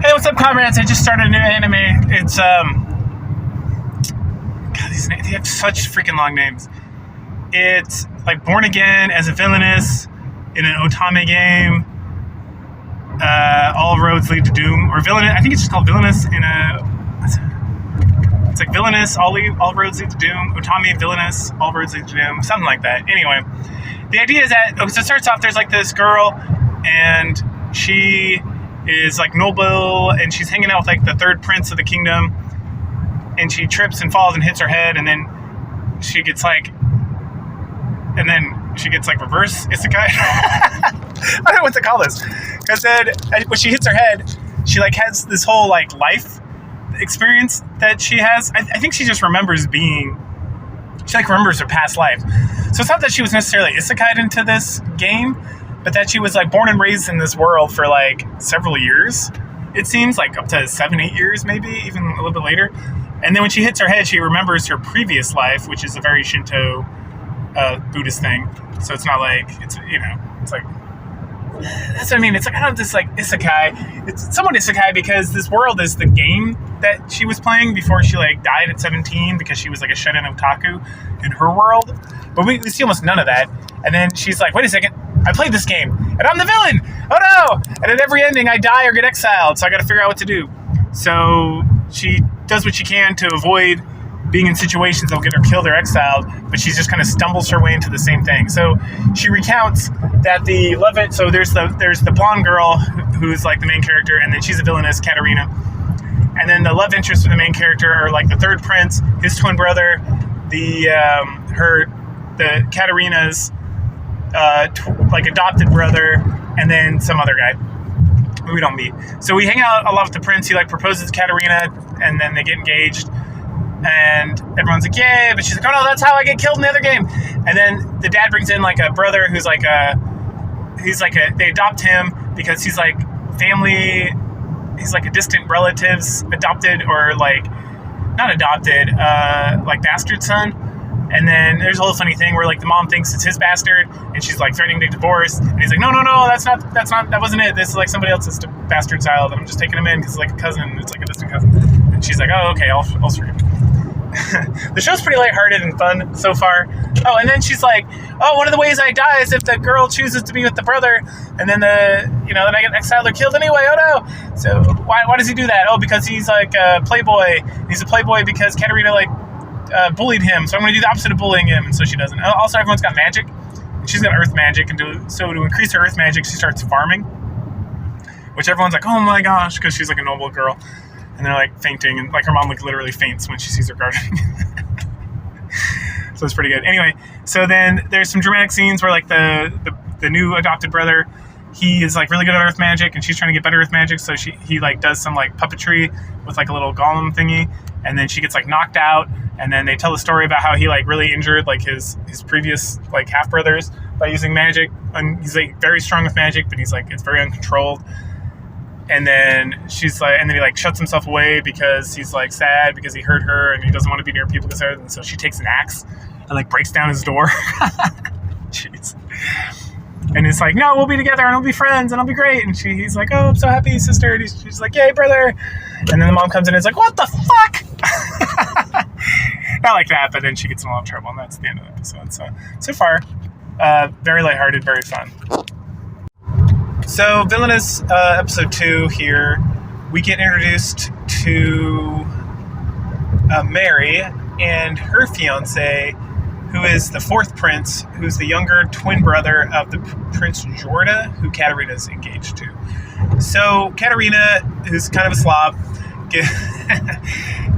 Hey, what's up, comrades? I just started a new anime. It's God, these names, they have such freaking long names. It's like Born Again as a Villainess in an Otame game. All roads lead to doom, or Villainous. I think it's just called Villainous in a. It's like Villainous, all roads lead to doom. Otame Villainous, all roads lead to doom. Something like that. Anyway, the idea is that so it starts off. There's like this girl, and she is like noble, and she's hanging out with like the third prince of the kingdom, and she trips and falls and hits her head, and then she gets like reverse isekai. I don't know what to call this, because then when she hits her head, she like has this whole like life experience that she has. I think she just remembers remembers her past life. So it's not that she was necessarily isekai'd into this game, but that she was like born and raised in this world for like several years. It seems like up to 7-8 years, maybe even a little bit later. And then when she hits her head, she remembers her previous life, which is a very Shinto Buddhist thing. So it's not like it's like that's what I mean. It's like I don't know, this like isekai. It's somewhat isekai because this world is the game that she was playing before she like died at 17 because she was like a shut-in otaku in her world. But we see almost none of that. And then she's like, wait a second, I played this game and I'm the villain. Oh no! And at every ending, I die or get exiled. So I got to figure out what to do. So she does what she can to avoid being in situations that'll get her killed or exiled, but she just kind of stumbles her way into the same thing. So she recounts that the love it. So there's the blonde girl who's like the main character, and then she's a villainess, Katarina. And then the love interest for the main character are like the third prince, his twin brother, the Katarina's like adopted brother, and then some other guy who we don't meet. So we hang out a lot with the prince. He like proposes to Katarina, and then they get engaged. And everyone's like, yay, but she's like, oh no, that's how I get killed in the other game. And then the dad brings in like a brother who's like they adopt him because he's like family, he's like a distant relative's adopted or like, not adopted, like bastard son. And then there's a whole funny thing where like the mom thinks it's his bastard and she's like threatening to divorce. And he's like, no, that wasn't it. This is like somebody else's bastard child. And I'm just taking him in because it's like a cousin. It's like a distant cousin. And she's like, oh, okay, I'll screw him. The show's pretty lighthearted and fun so far. Oh, and then she's like, oh, one of the ways I die is if the girl chooses to be with the brother, and then then I get exiled or killed anyway. Oh no! So why does he do that? Oh, because he's like a playboy. He's a playboy because Katarina like bullied him. So I'm going to do the opposite of bullying him, and so she doesn't. Also, everyone's got magic. She's got earth magic, and to increase her earth magic, she starts farming, which everyone's like, oh my gosh, because she's like a noble girl. And they're like fainting, and like her mom like literally faints when she sees her gardening. So it's pretty good. Anyway, so then there's some dramatic scenes where like the new adopted brother, he is like really good at earth magic, and she's trying to get better earth magic. So he like does some like puppetry with like a little golem thingy, and then she gets like knocked out. And then they tell the story about how he like really injured like his previous like half brothers by using magic, and he's like very strong with magic, but he's like it's very uncontrolled. And then she's like, and then he like shuts himself away because he's like sad because he hurt her and he doesn't want to be near people because and so she takes an axe and like breaks down his door. Jeez. And it's like, no, we'll be together and we'll be friends and I'll be great. And he's like, oh, I'm so happy, sister. And she's like, yay, brother. And then the mom comes in and is like, what the fuck? Not like that, but then she gets in a lot of trouble, and that's the end of the episode. So far, very lighthearted, very fun. So, Villainous, episode 2 here, we get introduced to Mary and her fiance, who is the fourth prince, who's the younger twin brother of the Prince Jorda, who Katarina's engaged to. So, Katarina, who's kind of a slob,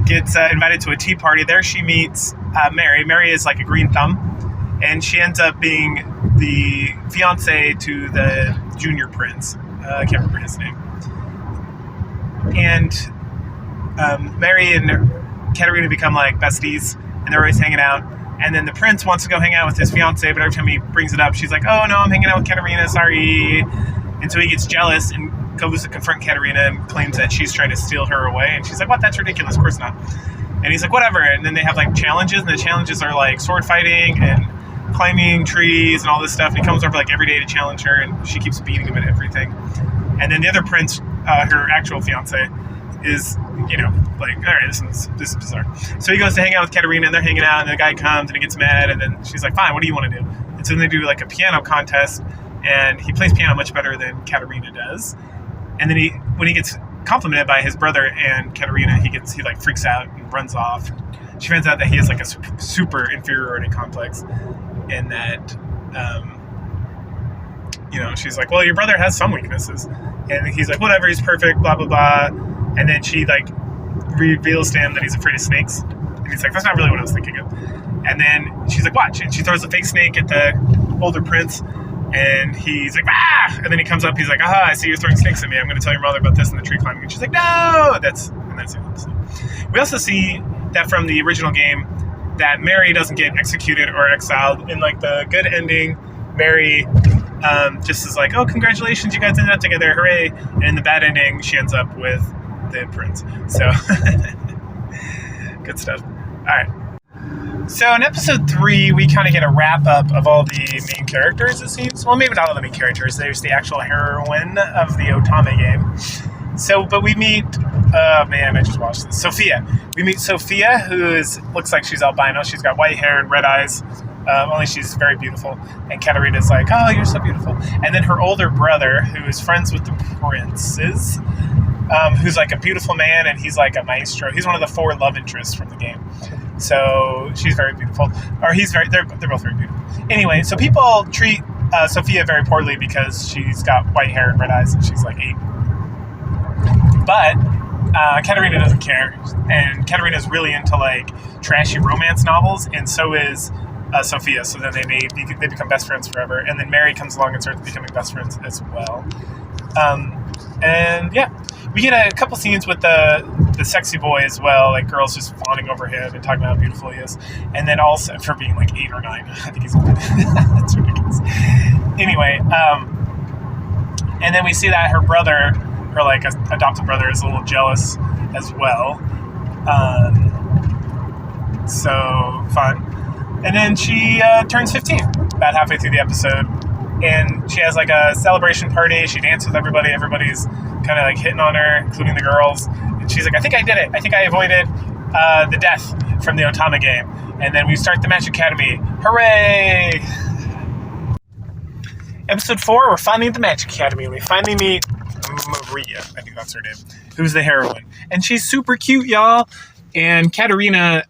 gets invited to a tea party. There she meets Mary. Mary is like a green thumb, and she ends up being the fiance to the junior prince. I can't remember his name. And Mary and Katarina become like besties, and they're always hanging out. And then the prince wants to go hang out with his fiance, but every time he brings it up, she's like, oh no, I'm hanging out with Katarina, sorry. And so he gets jealous and goes to confront Katarina and claims that she's trying to steal her away. And she's like, what? That's ridiculous. Of course not. And he's like, whatever. And then they have like challenges, and the challenges are like sword fighting and climbing trees and all this stuff. And he comes over like every day to challenge her, and she keeps beating him at everything. And then the other prince her actual fiance, is, like, all right, this is bizarre. So he goes to hang out with Katerina, and they're hanging out, and the guy comes, and he gets mad, and then she's like, fine, what do you want to do? And so then they do, like, a piano contest, and he plays piano much better than Katerina does. And then when he gets complimented by his brother and Katerina, he like freaks out and runs off. She finds out that he has like a super inferiority complex, and that she's like, well, your brother has some weaknesses, and he's like, whatever, he's perfect, blah blah blah. And then she like reveals to him that he's afraid of snakes, and he's like, that's not really what I was thinking of. And then she's like, watch, and she throws a fake snake at the older prince. And he's like, ah! And then he comes up, he's like, aha, I see you're throwing snakes at me. I'm going to tell your mother about this in the tree climbing. And she's like, no! That's it. We also see that from the original game that Mary doesn't get executed or exiled. In like the good ending, Mary just is like, oh, congratulations, you guys ended up together, hooray. And in the bad ending, she ends up with the prince. So, good stuff. All right. So in episode 3, we kind of get a wrap-up of all the main characters, it seems. Well, maybe not all the main characters. There's the actual heroine of the Otama game. So, but we meet... I just watched this. Sophia. We meet Sophia, who looks like she's albino. She's got white hair and red eyes. Only she's very beautiful. And Katerina's like, oh, you're so beautiful. And then her older brother, who is friends with the princes, who's like a beautiful man, and he's like a maestro. He's one of the 4 love interests from the game. So she's very beautiful, or they're both very beautiful. Anyway, so people treat Sophia very poorly because she's got white hair and red eyes, and she's like 8. But Katerina doesn't care, and Katerina's really into like trashy romance novels, and so is Sophia. So then they become best friends forever, and then Mary comes along and starts becoming best friends as well. And yeah, we get a couple scenes with the sexy boy as well, like girls just fawning over him and talking about how beautiful he is. And then also, for being like 8 or 9, I think he's that's ridiculous. Anyway, and then we see that her brother, her like adopted brother, is a little jealous as well. So fun. And then she turns 15 about halfway through the episode. And she has like a celebration party. She dances with everybody. Everybody's kind of like hitting on her, including the girls. And she's like, I think I did it. I think I avoided the death from the Otama game. And then we start the Magic Academy. Hooray! Episode 4, we're finally at the Magic Academy. And we finally meet Maria, I think that's her name, who's the heroine. And she's super cute, y'all. And Katerina,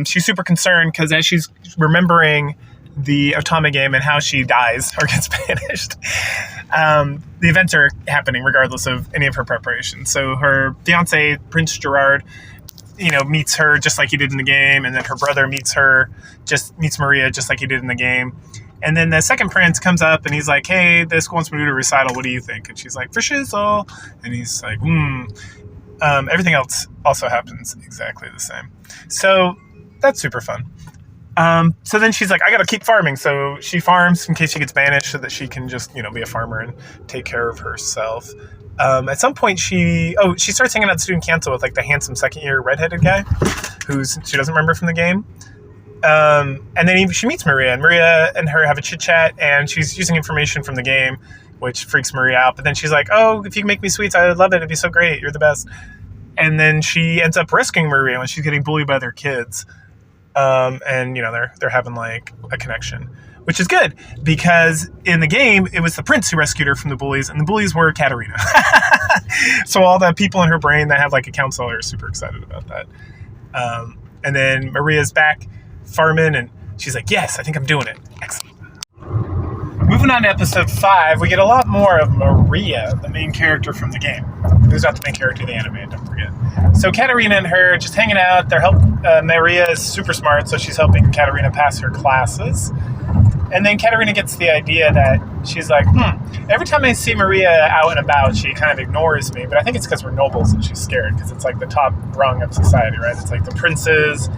she's super concerned because as she's remembering the Otama game and how she dies or gets banished, the events are happening regardless of any of her preparation. So her fiance, Prince Gerard, meets her just like he did in the game, and then her brother meets Maria just like he did in the game. And then the second prince comes up and he's like, hey, this wants me to do a recital, what do you think? And she's like, for shizzle. And he's like, everything else also happens exactly the same. So that's super fun. So then she's like, I gotta keep farming. So she farms in case she gets banished so that she can just, be a farmer and take care of herself. At some point she starts hanging out at student council with like the handsome second year redheaded guy she doesn't remember from the game. And then she meets Maria, and Maria and her have a chit chat, and she's using information from the game, which freaks Maria out. But then she's like, oh, if you can make me sweets, I would love it. It'd be so great. You're the best. And then she ends up rescuing Maria when she's getting bullied by their kids. And they're having like a connection, which is good because in the game, it was the prince who rescued her from the bullies, and the bullies were Katerina. So all the people in her brain that have like a counselor are super excited about that. And then Maria's back farming, and she's like, yes, I think I'm doing it. Excellent. Moving on to episode 5, we get a lot more of Maria, the main character from the game. Who's not the main character of the anime, don't forget. So Katerina and her just hanging out. Maria is super smart, so she's helping Katerina pass her classes. And then Katerina gets the idea that she's like, every time I see Maria out and about, she kind of ignores me. But I think it's because we're nobles and she's scared, because it's like the top rung of society, right? It's like the princes.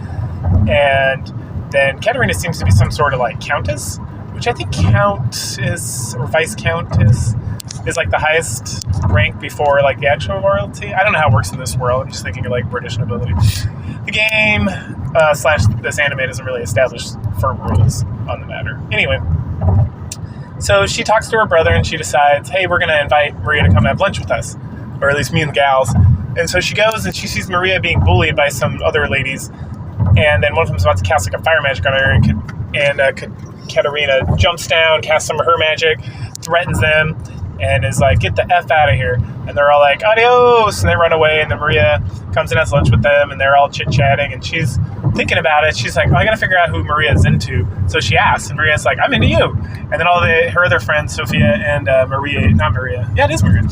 And then Katerina seems to be some sort of like countess, which I think count is, or vice count is like the highest rank before like the actual royalty. I don't know how it works in this world. I'm just thinking of like British nobility. The game / this anime doesn't really establish firm rules on the matter. Anyway, so she talks to her brother and she decides, hey, we're going to invite Maria to come have lunch with us. or at least me and the gals. And so she goes and she sees Maria being bullied by some other ladies, and then one of them's about to cast like a fire magic on her, and Katerina jumps down, casts some of her magic, threatens them, and is like, "Get the F out of here." And they're all like, "Adios," and they run away, and then Maria comes and has lunch with them, and they're all chit-chatting, and she's thinking about it. She's like, "Oh, I gotta figure out who Maria's into." So she asks, and Maria's like, "I'm into you." And then all her other friends, Sophia and not Maria. Yeah, it is Maria.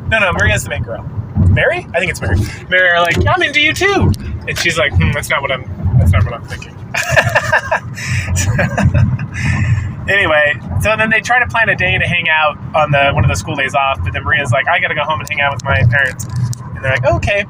No, Maria's the main girl. Mary? I think it's Mary. Mary are like, "I'm into you too." And she's like, that's not what I'm thinking. Anyway, so then they try to plan a day to hang out on one of the school days off, but then Maria's like, "I gotta go home and hang out with my parents." And they're like, "Okay."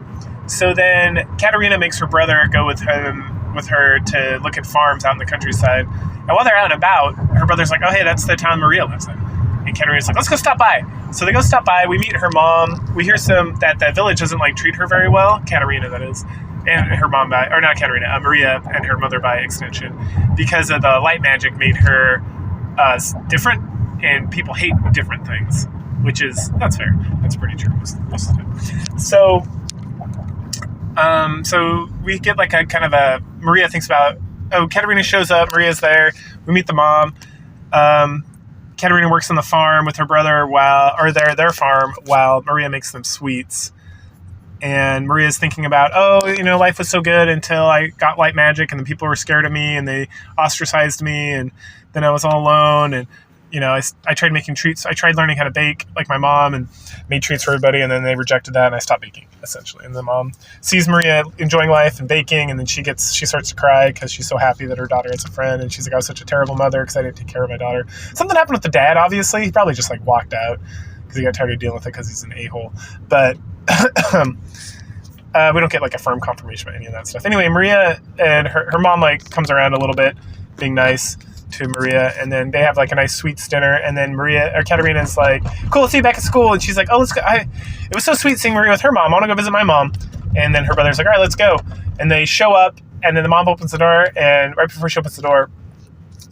So then Katerina makes her brother go with her to look at farms out in the countryside. And while they're out and about, her brother's like, "Oh, hey, that's the town Maria lives in." And Katerina's like, "Let's go stop by." So they go stop by. We meet her mom. We hear that village doesn't like treat her very well. Katerina, that is. And her mom not Katerina, Maria and her mother by extension, because of the light magic made her different, and people hate different things, that's fair. That's pretty true most of the time. So we get like a kind of a, Maria thinks about, Katerina shows up, Maria's there, we meet the mom. Katerina works on the farm with her brother their farm while Maria makes them sweets. And Maria's thinking about, life was so good until I got light magic, and the people were scared of me and they ostracized me, and then I was all alone, and I tried making treats. I tried learning how to bake like my mom and made treats for everybody, and then they rejected that, and I stopped baking, essentially. And the mom sees Maria enjoying life and baking, and then she starts to cry because she's so happy that her daughter has a friend, and she's like, "I was such a terrible mother because I didn't take care of my daughter." Something happened with the dad, obviously. He probably just like walked out because he got tired of dealing with it because he's an a-hole. But we don't get like a firm confirmation about any of that stuff. Anyway, Maria and her mom like comes around a little bit, being nice to Maria, and then they have like a nice sweets dinner, and then Katerina's like, "Cool, I'll see you back at school." And she's like, "Oh, let's go." It was so sweet seeing Maria with her mom. I want to go visit my mom. And then her brother's like, "All right, let's go." And they show up, and then the mom opens the door, and right before she opens the door,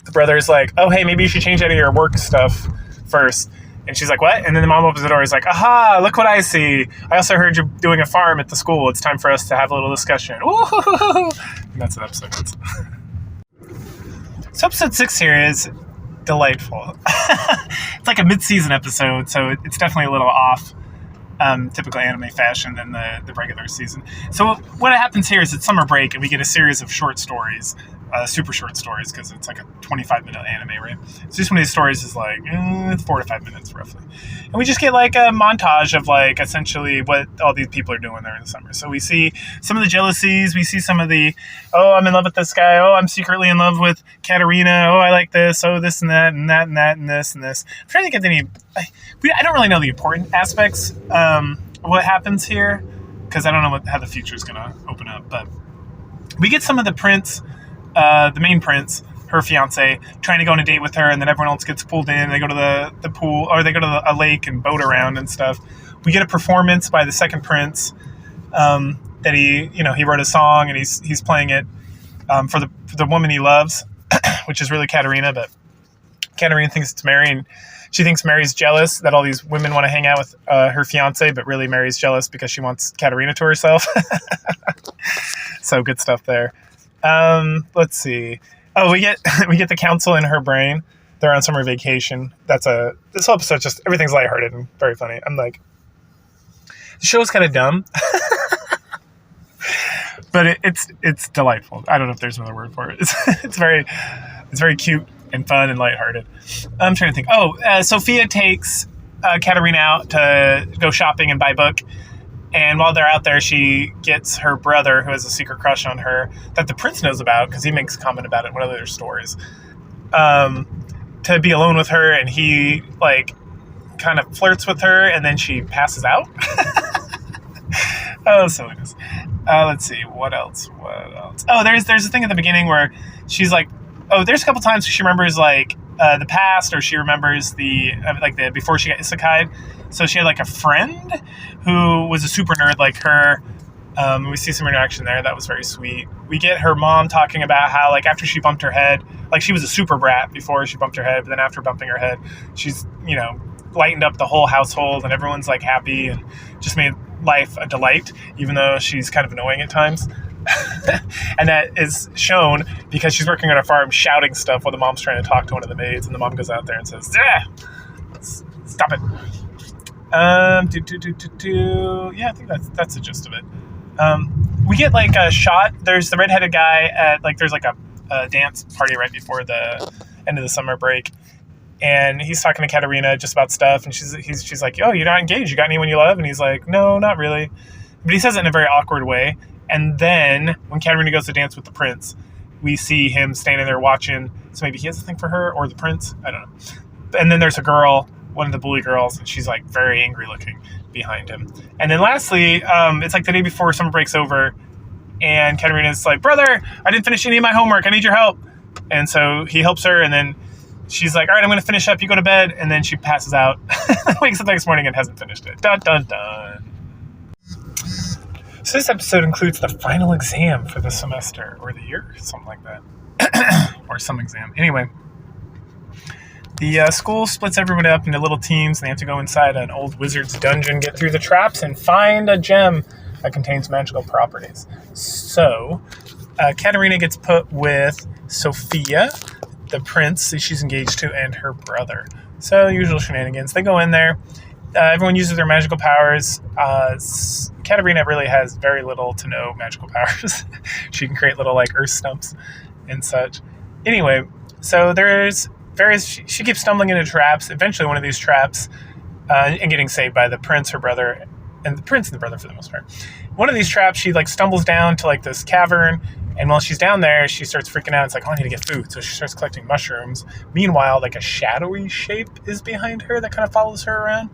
the brother's like, "Oh, hey, maybe you should change out of your work stuff first." And she's like, "What?" And then the mom opens the door. He's like, "Aha, look what I see. I also heard you're doing a farm at the school. It's time for us to have a little discussion." Ooh. And that's an episode. So episode 6 here is delightful. It's like a mid-season episode, so it's definitely a little off typical anime fashion than the regular season. So what happens here is it's summer break, and we get a series of short stories, super short stories, because it's like a 25-minute anime, right? So each one of these stories is like 4 to 5 minutes, roughly. And we just get like a montage of like essentially what all these people are doing there in the summer. So we see some of the jealousies, we see some of the, I'm in love with this guy, I'm secretly in love with Katerina, I like this, this and that, and that and that and this and this. I'm trying to get I don't really know the important aspects of what happens here, because I don't know how the future is going to open up. But we get some of the prince, the main prince, her fiance, trying to go on a date with her, and then everyone else gets pulled in. They go to the pool, or they go to a lake and boat around and stuff. We get a performance by the second prince that he wrote a song, and he's playing it for the woman he loves, which is really Katerina, but Katerina thinks it's Mary, and she thinks Mary's jealous that all these women want to hang out with her fiance, but really Mary's jealous because she wants Katerina to herself. So good stuff there. Let's see. We get the council in her brain. They're on summer vacation. This whole episode, just everything's lighthearted and very funny. I'm like, the show's kind of dumb, but it's delightful. I don't know if there's another word for it. It's very cute and fun and lighthearted. I'm trying to think. Sophia takes Katerina out to go shopping and buy a book. And while they're out there, she gets her brother, who has a secret crush on her, that the prince knows about, because he makes a comment about it in one of their stories, to be alone with her. And he, like, kind of flirts with her, and then she passes out. Silliness. Let's see. What else? There's a thing at the beginning where she's like, there's a couple times she remembers, like, the past, or she remembers the before she got isekai'd. So she had like a friend who was a super nerd like her. We see some interaction there. That was very sweet. We get her mom talking about how, like, after she bumped her head, like, she was a super brat before she bumped her head, but then after bumping her head, she's, lightened up the whole household, and everyone's like happy and just made life a delight, even though she's kind of annoying at times. And that is shown because she's working on a farm shouting stuff while the mom's trying to talk to one of the maids, and the mom goes out there and says, stop it. Yeah, I think that's the gist of it. We get like a shot. There's the redheaded guy at like, there's like a dance party right before the end of the summer break. And he's talking to Katerina just about stuff. And she's like, oh, you're not engaged. You got anyone you love? And he's like, no, not really. But he says it in a very awkward way. And then when Katerina goes to dance with the prince, we see him standing there watching. So maybe he has a thing for her or the prince. I don't know. And then there's a girl, one of the bully girls, and she's like very angry looking behind him. And then lastly, it's like the day before summer break's over, and Katerina's like, brother, I didn't finish any of my homework. I need your help. And so he helps her, and then she's like, all right, I'm going to finish up. You go to bed. And then she passes out, wakes up the next morning and hasn't finished it. Dun, dun, dun. So this episode includes the final exam for the semester or the year, something like that. Or some exam. Anyway, the school splits everyone up into little teams, and they have to go inside an old wizard's dungeon, get through the traps, and find a gem that contains magical properties. So, Katerina gets put with Sophia, the prince that she's engaged to, and her brother. So, usual shenanigans. They go in there. Everyone uses their magical powers. Katerina really has very little to no magical powers. She can create little, like, earth stumps and such. Anyway, so there's she keeps stumbling into traps. Eventually, one of these traps, and getting saved by the prince, her brother, and the prince and the brother for the most part. One of these traps, she like stumbles down to like this cavern, and while she's down there, she starts freaking out. It's like, oh, I need to get food. So she starts collecting mushrooms. Meanwhile, like a shadowy shape is behind her that kind of follows her around.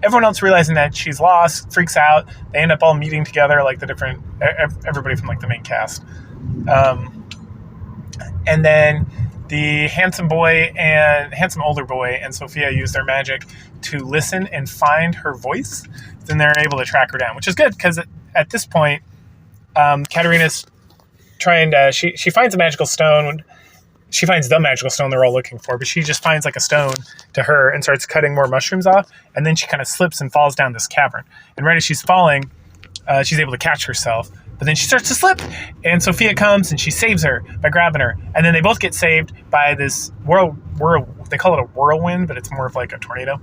Everyone else realizing that she's lost, freaks out. They end up all meeting together, like everybody from like the main cast. And then the handsome older boy and Sophia use their magic to listen and find her voice. Then they're able to track her down, which is good because at this point, Katerina's trying to, she finds a magical stone. She finds the magical stone they're all looking for, but she just finds like a stone to her and starts cutting more mushrooms off. And then she kind of slips and falls down this cavern. And right as she's falling, she's able to catch herself. But then she starts to slip, and Sophia comes and she saves her by grabbing her. And then they both get saved by this they call it a whirlwind, but it's more of like a tornado.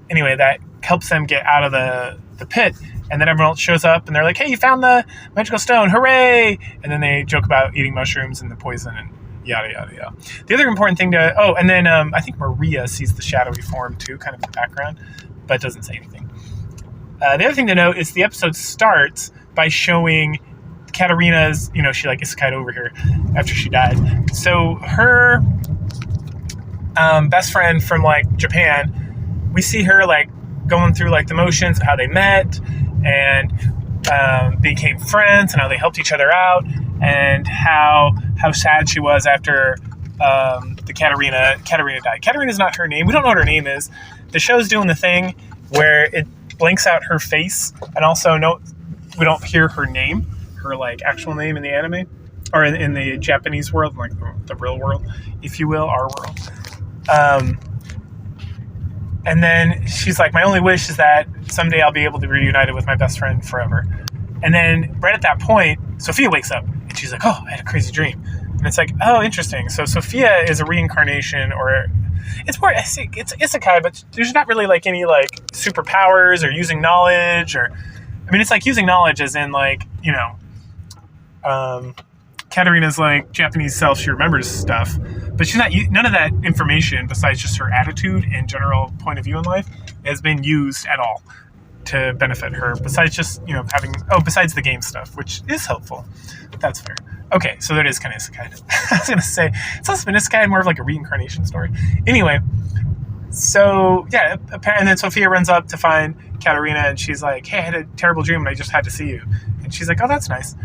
Anyway, that helps them get out of the pit. And then everyone else shows up, and they're like, hey, you found the magical stone, hooray! And then they joke about eating mushrooms and the poison and yada, yada, yada. The other important thing and then I think Maria sees the shadowy form too, kind of in the background, but doesn't say anything. The other thing to note is the episode starts by showing Katerina's, she like isekai'd over here after she died. So her best friend from like Japan, we see her like going through like the motions of how they met and became friends and how they helped each other out and how sad she was after the Katerina died. Katerina's not her name. We don't know what her name is. The show's doing the thing where it blanks out her face, and also we don't hear her name, her like actual name in the anime or in the Japanese world, like the real world, if you will, our world. And then she's like, my only wish is that someday I'll be able to be reunited with my best friend forever. And then right at that point, Sophia wakes up and she's like, oh, I had a crazy dream. And it's like, oh, interesting. So Sophia is a reincarnation, or it's more, it's isekai, but there's not really like any like superpowers or using knowledge it's like using knowledge as in like, Katerina's like Japanese self, she remembers stuff, but she's not, none of that information besides just her attitude and general point of view in life has been used at all to benefit her, besides just, besides the game stuff, which is helpful. That's fair. Okay, so that is kind of isekai. I was going to say, it's also been isekai, more of like a reincarnation story. Anyway, so, yeah, and then Sophia runs up to find Katerina, and she's like, hey, I had a terrible dream, and I just had to see you. And she's like, oh, that's nice.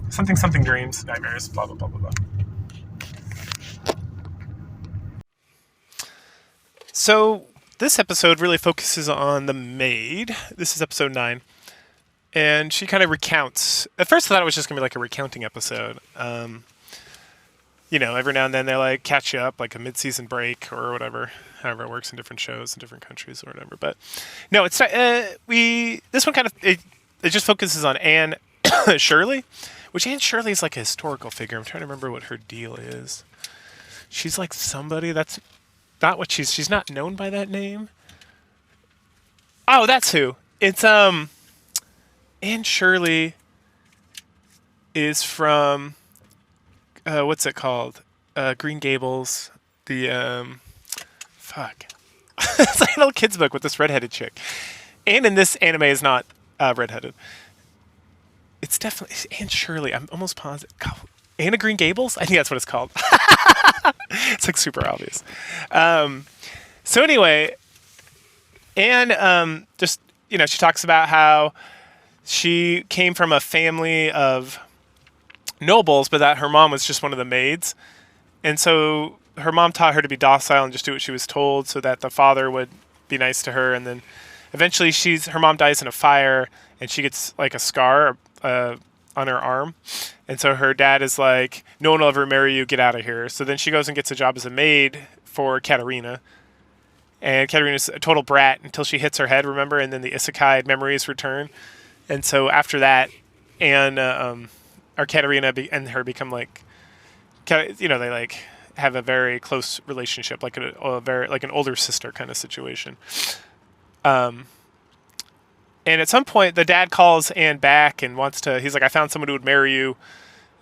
Something dreams, nightmares, blah, blah, blah, blah, blah. So this episode really focuses on the maid. This is episode 9. And she kind of recounts. At first I thought it was just going to be like a recounting episode. every now and then they like catch you up, like a mid-season break or whatever, however it works in different shows in different countries or whatever. But no, it's this one kind of it just focuses on Anne Shirley, which Anne Shirley is like a historical figure. I'm trying to remember what her deal is. She's like somebody that's not what she's not known by that name. Oh, that's who. It's Anne Shirley is from what's it called? Green Gables. The fuck. It's like an old kid's book with this redheaded chick. And in this anime is not redheaded. It's definitely Anne Shirley. I'm almost positive. God, Anna Green Gables? I think that's what it's called. It's like super obvious. So anyway, Anne just she talks about how she came from a family of nobles, but that her mom was just one of the maids, and so her mom taught her to be docile and just do what she was told, so that the father would be nice to her. And then eventually, her mom dies in a fire, and she gets like a scar on her arm, and so her dad is like, "No one will ever marry you. Get out of here." So then she goes and gets a job as a maid for Katerina. And Katerina's a total brat until she hits her head, remember? And then the isekai memories return. And so after that, Anne, or Katerina and her become like, they like have a very close relationship, like a very like an older sister kind of situation. And at some point, the dad calls Anne back and he's like, "I found someone who would marry you."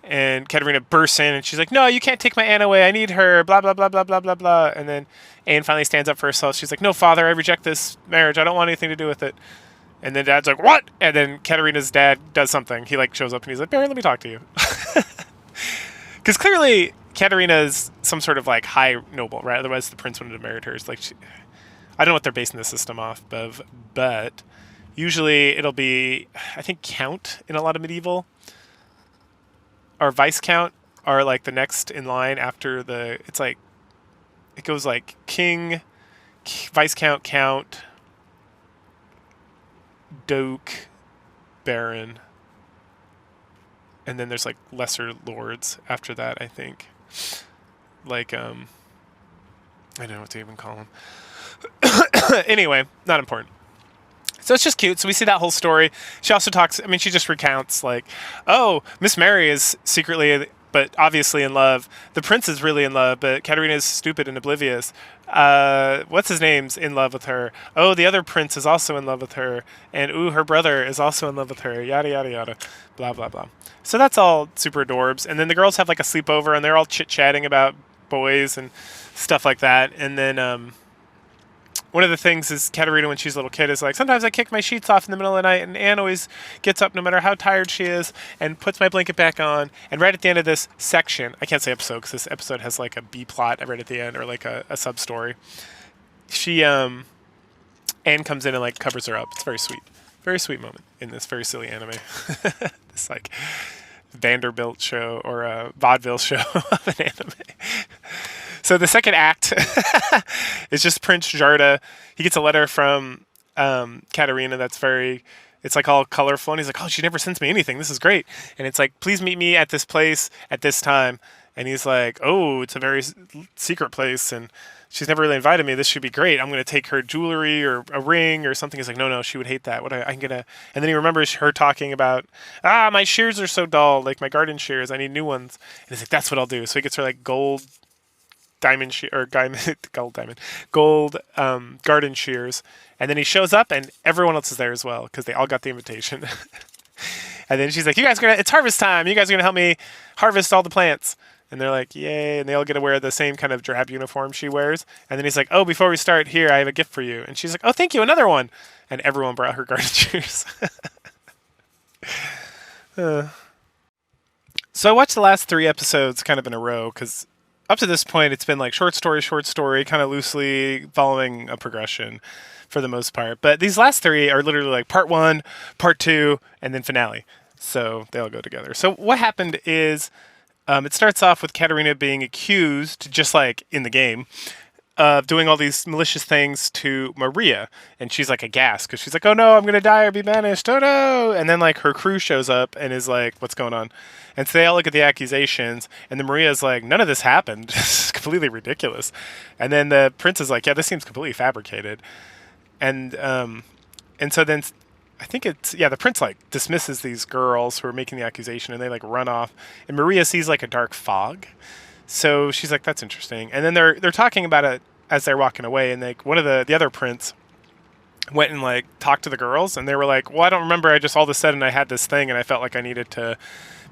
And Katerina bursts in and she's like, "No, you can't take my Anne away. I need her, blah, blah, blah, blah, blah, blah, blah." And then Anne finally stands up for herself. She's like, "No, father, I reject this marriage. I don't want anything to do with it." And then dad's like, "What?" And then Katerina's dad does something. He like shows up and he's like, "Barry, let me talk to you." Because clearly Katerina is some sort of like high noble, right? Otherwise the prince wouldn't have married her. It's like, I don't know what they're basing the system off of, but usually it'll be, I think, count in a lot of medieval. Or Viscount are like the next in line after it goes like King, Viscount, Count, Duke, Baron, and then there's like lesser lords after that, I think. Like, I don't know what to even call them. Anyway, not important. So it's just cute. So we see that whole story. She also talks, she just recounts like, oh, Miss Mary is secretly, but obviously in love. The prince is really in love, but Katerina is stupid and oblivious. What's his name's in love with her? Oh, the other prince is also in love with her. And ooh, her brother is also in love with her. Yada, yada, yada. Blah, blah, blah. So that's all super adorbs. And then the girls have like a sleepover and they're all chit-chatting about boys and stuff like that. And then, one of the things is Katerina, when she's a little kid, is like, sometimes I kick my sheets off in the middle of the night, and Anne always gets up no matter how tired she is and puts my blanket back on. And right at the end of this section, I can't say episode because this episode has like a B plot right at the end or like a sub story. Anne comes in and like covers her up. It's very sweet moment in this very silly anime. This like Vanderbilt show or a vaudeville show of an anime. So the second act is just Prince Jarda. He gets a letter from Katerina that's it's like all colorful. And he's like, "Oh, she never sends me anything. This is great." And it's like, "Please meet me at this place at this time." And he's like, "Oh, it's a very secret place. And she's never really invited me. This should be great. I'm going to take her jewelry or a ring or something." He's like, no, she would hate that. I'm going to... And then he remembers her talking about, my shears are so dull, like my garden shears. I need new ones. And he's like, "That's what I'll do." So he gets her like gold garden shears, and then he shows up and everyone else is there as well because they all got the invitation. And then she's like, it's harvest time, you guys are gonna help me harvest all the plants. And they're like, yay, and they all get to wear the same kind of drab uniform she wears. And then he's like, "Oh, before we start, here I have a gift for you." And she's like, "Oh, thank you, another one." And everyone brought her garden shears. So I watched the last 3 episodes kind of in a row because up to this point, it's been like short story, kind of loosely following a progression for the most part. But these last 3 are literally like part 1, part 2, and then finale. So they all go together. So what happened is it starts off with Katerina being accused, just like in the game, of doing all these malicious things to Maria, and she's like aghast because she's like, "Oh no, I'm gonna die or be banished! Oh no!" And then like her crew shows up and is like, "What's going on?" And so they all look at the accusations, and then Maria's like, "None of this happened. This is completely ridiculous." And then the prince is like, "Yeah, this seems completely fabricated." And so then I think it's the prince like dismisses these girls who are making the accusation, and they like run off, and Maria sees like a dark fog. So she's like, "That's interesting." And then they're talking about it as they're walking away, and like one of the other prince went and like talked to the girls, and they were like, "Well, I don't remember. I just all of a sudden I had this thing, and I felt like I needed to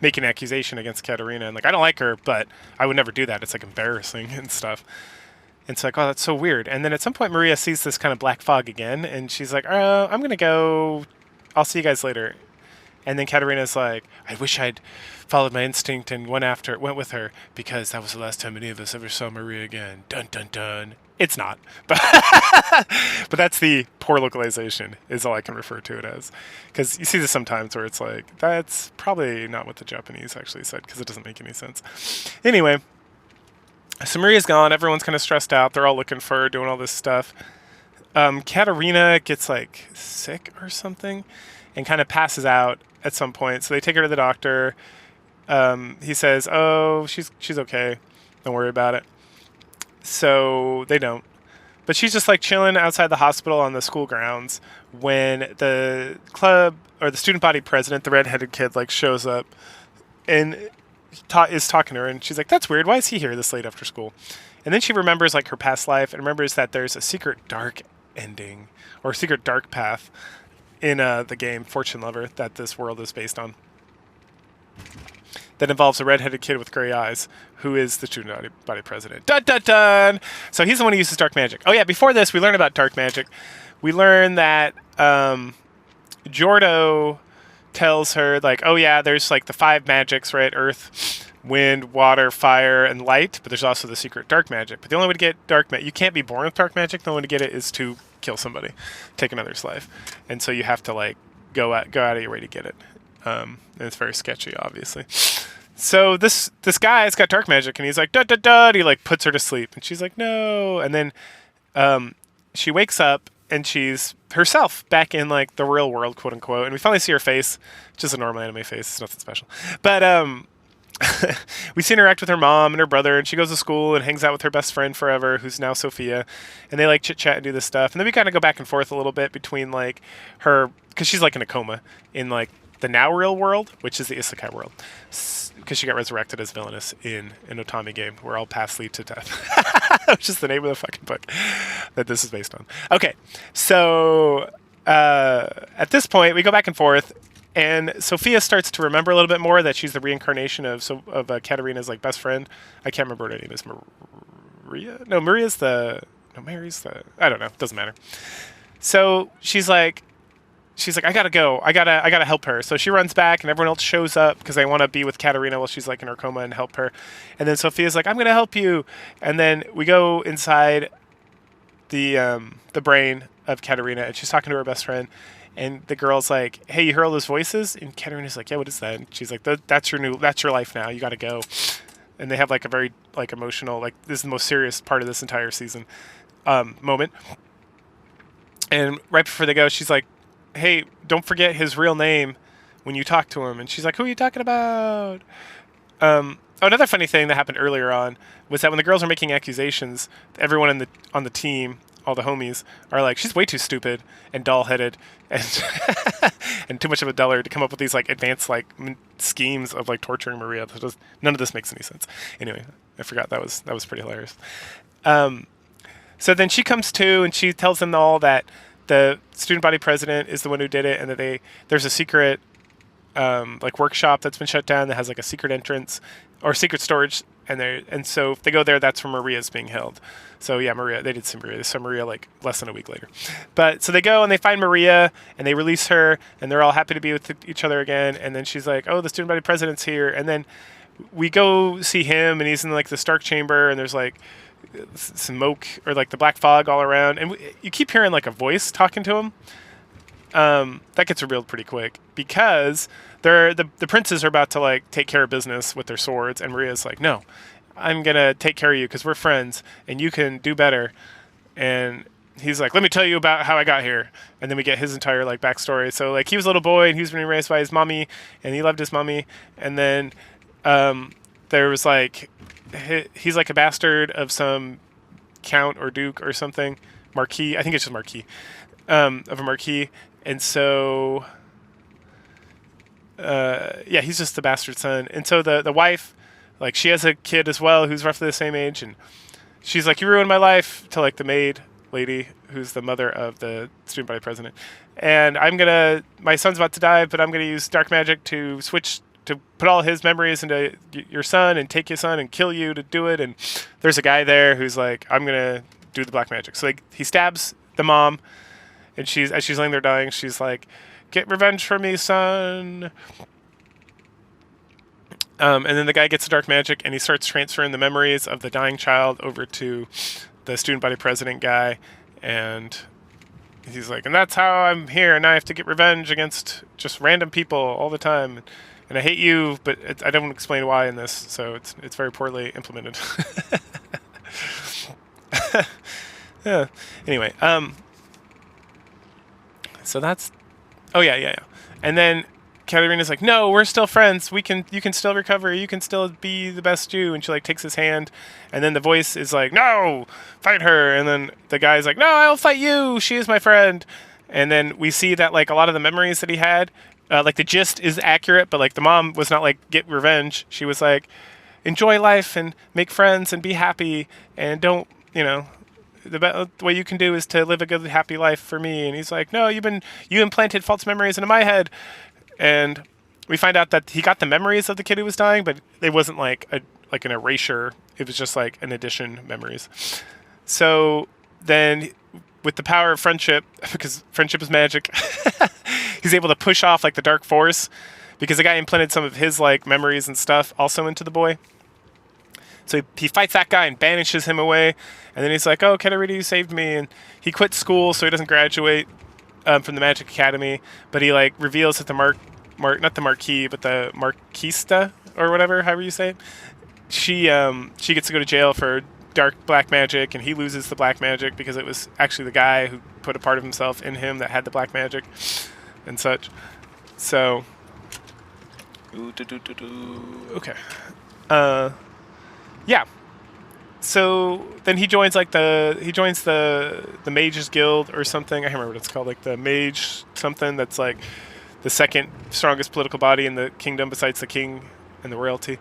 make an accusation against Katerina, and like I don't like her, but I would never do that. It's like embarrassing and stuff." And it's like, "Oh, that's so weird." And then at some point, Maria sees this kind of black fog again, and she's like, "I'm gonna go. I'll see you guys later." And then Katerina's like, "I wish I'd followed my instinct and went with her, because that was the last time any of us ever saw Maria again. Dun dun dun." It's not, but but that's the poor localization is all I can refer to it as, because you see this sometimes where it's like that's probably not what the Japanese actually said, because it doesn't make any sense. Anyway, so Maria's gone. Everyone's kind of stressed out. They're all looking for her, doing all this stuff. Katerina gets like sick or something, and kind of passes out at some point. So they take her to the doctor. He says, "Oh, she's okay. Don't worry about it." So they don't. But she's just like chilling outside the hospital on the school grounds when the club or the student body president, the redheaded kid, like shows up and is talking to her. And she's like, "That's weird. Why is he here this late after school?" And then she remembers like her past life and remembers that there's a secret dark ending or secret dark path in the game Fortune Lover that this world is based on, that involves a redheaded kid with gray eyes who is the student body president. Dun dun dun! So he's the one who uses dark magic. Oh yeah, before this we learn about dark magic. We learn that Jordo tells her like, "Oh yeah, there's like the 5 magics, right? Earth, wind, water, fire, and light. But there's also the secret dark magic. But the only way to get dark magic, you can't be born with dark magic. The only way to get it is to kill somebody, take another's life. And so you have to like go out of your way to get it. And it's very sketchy, obviously." So this guy's got dark magic, and he's like, "Dud dud dud." He like puts her to sleep, and she's like, "No." And then she wakes up, and she's herself back in like the real world, quote unquote. And we finally see her face, which is a normal anime face. It's nothing special. But we see her interact with her mom and her brother, and she goes to school and hangs out with her best friend forever, who's now Sophia. And they like chit chat and do this stuff. And then we kind of go back and forth a little bit between like her, because she's like in a coma in like the now real world, which is the isekai world, because she got resurrected as Villainess in an Otami game where all paths lead to death, which is the name of the fucking book that this is based on. Okay, so at this point we go back and forth, and Sophia starts to remember a little bit more that she's the reincarnation of Katerina's like best friend. I can't remember what her name is. Maria? No, Mary's the. I don't know. Doesn't matter. So she's like, "I gotta go. I gotta help her." So she runs back, and everyone else shows up because they want to be with Katerina while she's like in her coma and help her. And then Sophia's like, "I'm gonna help you." And then we go inside the brain of Katerina, and she's talking to her best friend. And the girl's like, "Hey, you hear all those voices?" And Katerina's like, "Yeah, what is that?" And she's like, "That's your life now. You gotta go." And they have like a very like emotional, like this is the most serious part of this entire season moment. And right before they go, she's like, "Hey, don't forget his real name when you talk to him." And she's like, "Who are you talking about?" Another funny thing that happened earlier on was that when the girls are making accusations, everyone on the team, all the homies, are like, "She's way too stupid and dull-headed and and too much of a dullard to come up with these like advanced like schemes of like torturing Maria." None of this makes any sense. Anyway, I forgot that was pretty hilarious. So then she comes to, and she tells them all that the student body president is the one who did it, and that there's a secret like workshop that's been shut down that has like a secret entrance or secret storage, and so if they go there, that's where Maria's being held. So yeah, they did see Maria. They saw Maria like less than a week later. But so they go and they find Maria and they release her, and they're all happy to be with each other again. And then she's like, "Oh, the student body president's here." And then we go see him, and he's in like the Stark chamber, and there's like smoke or like the black fog all around, and you keep hearing like a voice talking to him. That gets revealed pretty quick because the princes are about to like take care of business with their swords, and Maria's like, "No, I'm gonna take care of you because we're friends and you can do better. And he's like, let me tell you about how I got here. And then we get his entire like backstory. So like he was a little boy and he was being raised by his mommy and he loved his mommy. And then there was like, he's like a bastard of some count or duke or something. Marquis. I think it's just Marquis. Of a Marquis. And so, yeah, he's just the bastard son. And so the wife, like she has a kid as well who's roughly the same age. And she's like, you ruined my life, to like the maid lady who's the mother of the student body president. And my son's about to die, but I'm going to use dark magic to put all his memories into your son and take your son and kill you to do it. And there's a guy there who's like, I'm going to do the black magic. So like he stabs the mom and as she's laying there dying, she's like, get revenge for me, son. And then the guy gets the dark magic and he starts transferring the memories of the dying child over to the student body president guy. And he's like, and that's how I'm here. And now I have to get revenge against just random people all the time. And I hate you, but I don't explain why in this. So it's very poorly implemented. Yeah. Anyway, so that's, oh yeah. And then Katarina's like, no, we're still friends. You can still recover. You can still be the best Jew. And she like takes his hand. And then the voice is like, no, fight her. And then the guy's like, no, I'll fight you. She is my friend. And then we see that like a lot of the memories that he had, like the gist is accurate, but like the mom was not like, get revenge. She was like, enjoy life and make friends and be happy. And don't, the way you can do is to live a good, happy life for me. And he's like, no, you implanted false memories into my head. And we find out that he got the memories of the kid who was dying, but it wasn't like an erasure. It was just like an addition memories. So then with the power of friendship, because friendship is magic, he's able to push off like the dark force because the guy implanted some of his like memories and stuff also into the boy. So he fights that guy and banishes him away. And then he's like, oh, Katarina, you saved me. And he quits school so he doesn't graduate from the Magic Academy. But he like reveals that the not the Marquis, but the Marquista or whatever, however you say it. She gets to go to jail for dark black magic, and he loses the black magic because it was actually the guy who put a part of himself in him that had the black magic and such. So, okay. Yeah. So then he joins the Mages Guild or something. I can't remember what it's called, like the Mage something. That's like the second strongest political body in the kingdom besides the king and the royalty,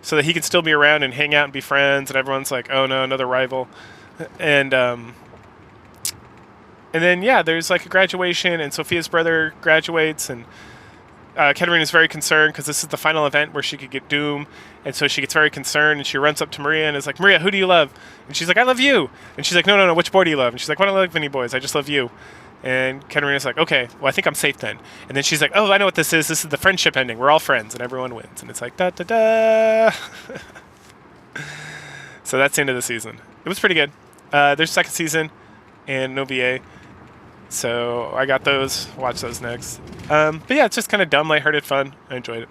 so that he can still be around and hang out and be friends. And everyone's like, oh no, another rival. And then yeah, there's like a graduation, and Sophia's brother graduates, and Katarina is very concerned because this is the final event where she could get Doom. And so she gets very concerned, and she runs up to Maria and is like, Maria, who do you love? And she's like, I love you. And she's like, no, which boy do you love? And she's like, well, I don't like any boys. I just love you. And Katarina's like, okay, well, I think I'm safe then. And then she's like, oh, I know what this is. This is the friendship ending. We're all friends, and everyone wins. And it's like, da-da-da. So that's the end of the season. It was pretty good. There's a second season and no VA. So I got those. Watch those next. But yeah, it's just kind of dumb, lighthearted fun. I enjoyed it.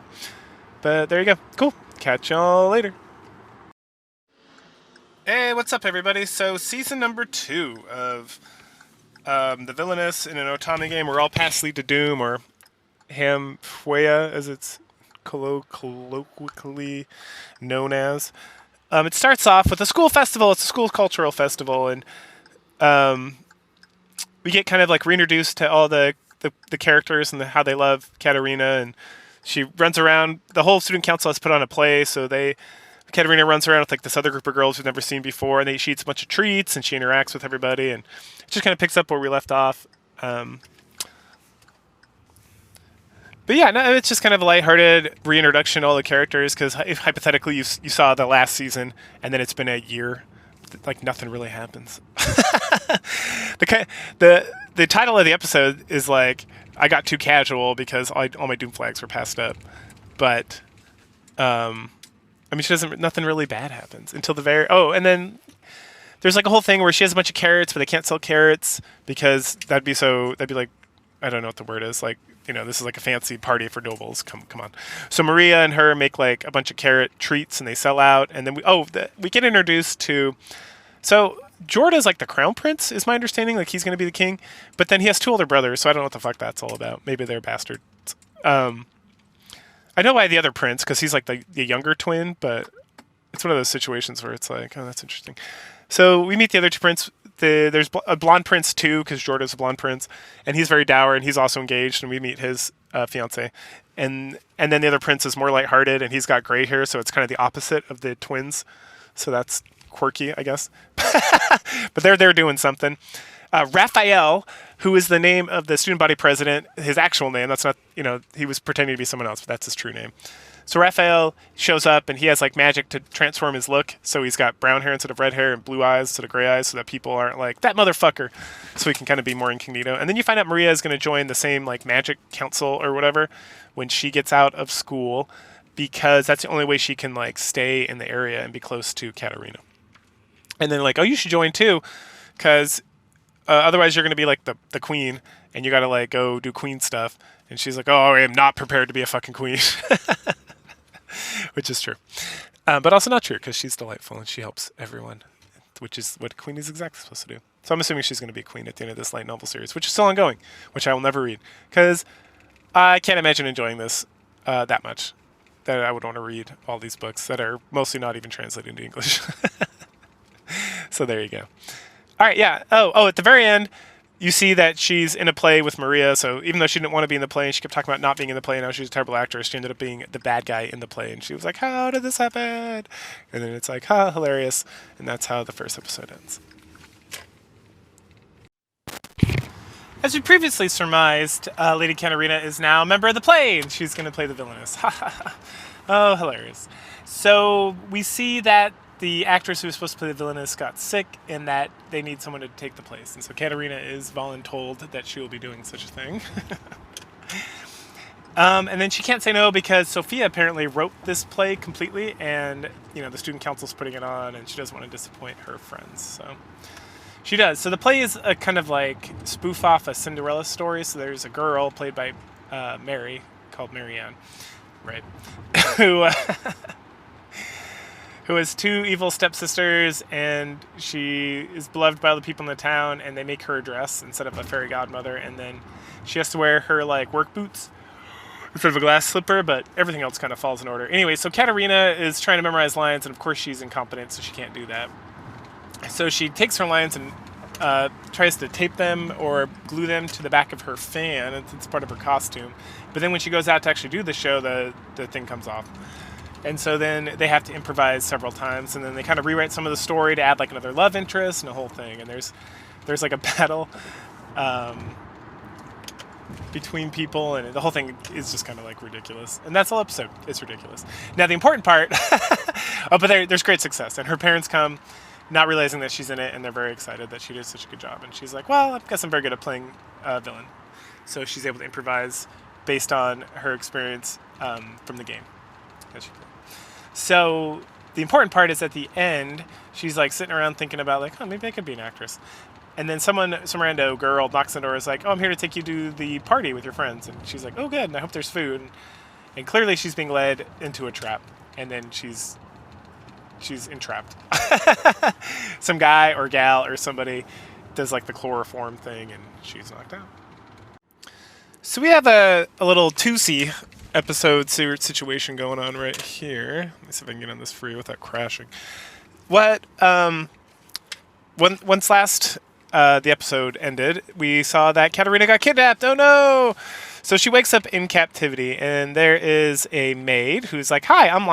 But there you go. Cool. Catch y'all later. Hey, what's up, everybody? So season number 2 of the Villainess in an Otami game. We're all past Lead to Doom, or Hamfuea, as it's colloquially known as. It starts off with a school festival. It's a school cultural festival, and we get kind of like reintroduced to all the characters and how they love Katarina, and she runs around. The whole student council has put on a play, so Katarina runs around with like this other group of girls we've never seen before, and she eats a bunch of treats, and she interacts with everybody, and it just kind of picks up where we left off. But yeah, no, it's just kind of a lighthearted reintroduction to all the characters, because hypothetically you saw the last season, and then it's been a year. Like nothing really happens. The title of the episode is like, I got too casual because all my Doom flags were passed up. But nothing really bad happens until the very... Oh, and then there's like a whole thing where she has a bunch of carrots, but they can't sell carrots because that'd be like, I don't know what the word is. Like, this is like a fancy party for nobles. Come on. So Maria and her make like a bunch of carrot treats and they sell out. And then we get introduced to, so Jorda's like the crown prince is my understanding. Like he's going to be the king, but then he has two older brothers. So I don't know what the fuck that's all about. Maybe they're bastards. I know why the other prince, because he's like the younger twin, but it's one of those situations where it's like, oh, that's interesting. So we meet the other two princes. There's a blonde prince too, because Jorda's a blonde prince, and he's very dour, and he's also engaged, and we meet his fiance. And then the other prince is more lighthearted, and he's got gray hair, so it's kind of the opposite of the twins. So that's quirky, I guess. But they're doing something. Raphael, who is the name of the student body president, his actual name, that's not, he was pretending to be someone else, but that's his true name. So Raphael shows up and he has like magic to transform his look. So he's got brown hair instead of red hair and blue eyes instead of gray eyes so that people aren't like, that motherfucker. So he can kind of be more incognito. And then you find out Maria is going to join the same like magic council or whatever when she gets out of school, because that's the only way she can like stay in the area and be close to Katerina. And then like, oh, you should join too, because otherwise you're going to be like the queen and you got to like go do queen stuff. And she's like, oh, I am not prepared to be a fucking queen. Which is true. But also not true, because she's delightful and she helps everyone, which is what a queen is exactly supposed to do. So I'm assuming she's going to be a queen at the end of this light novel series, which is still ongoing, which I will never read, because I can't imagine enjoying this that much, that I would want to read all these books that are mostly not even translated into English. So there you go. All right, yeah. Oh, at the very end, you see that she's in a play with Maria, so even though she didn't want to be in the play, and she kept talking about not being in the play, and now she's a terrible actress, she ended up being the bad guy in the play, and she was like, how did this happen? And then it's like, hilarious, and that's how the first episode ends. As we previously surmised, Lady Katerina is now a member of the play, and she's going to play the villainess. Oh, hilarious. So we see that the actress who was supposed to play the villainess got sick, and that they need someone to take the place. And so Katerina is voluntold that she will be doing such a thing. And then she can't say no because Sophia apparently wrote this play completely, and the student council's putting it on, and she doesn't want to disappoint her friends. So she does. So the play is a kind of like spoof off a Cinderella story. So there's a girl played by Mary, called Marianne, right? who has two evil stepsisters, and she is beloved by all the people in the town, and they make her a dress instead of a fairy godmother, and then she has to wear her like work boots instead of a glass slipper, but everything else kind of falls in order. Anyway, so Katerina is trying to memorize lines, and of course she's incompetent, so she can't do that. So she takes her lines and tries to tape them or glue them to the back of her fan. It's part of her costume. But then when she goes out to actually do the show, the thing comes off. And so then they have to improvise several times, and then they kind of rewrite some of the story to add like another love interest and a whole thing. And there's like a battle between people, and the whole thing is just kind of like ridiculous. And that's the whole episode. It's ridiculous. Now the important part, but there's great success, and her parents come, not realizing that she's in it, and they're very excited that she did such a good job. And she's like, well, I guess I'm very good at playing villain. So she's able to improvise based on her experience from the game. So the important part is at the end, she's like sitting around thinking about like, oh, maybe I could be an actress. And then some rando girl knocks on the door, is like, oh, I'm here to take you to the party with your friends. And she's like, oh, good, and I hope there's food. And clearly she's being led into a trap. And then she's entrapped. Some guy or gal or somebody does like the chloroform thing, and she's knocked out. So we have a little Tootsie episode situation going on right here. Let me see if I can get on this free without crashing. Once last the episode ended, we saw that Katerina got kidnapped. Oh no! So she wakes up in captivity, and there is a maid who's like, hi, I'm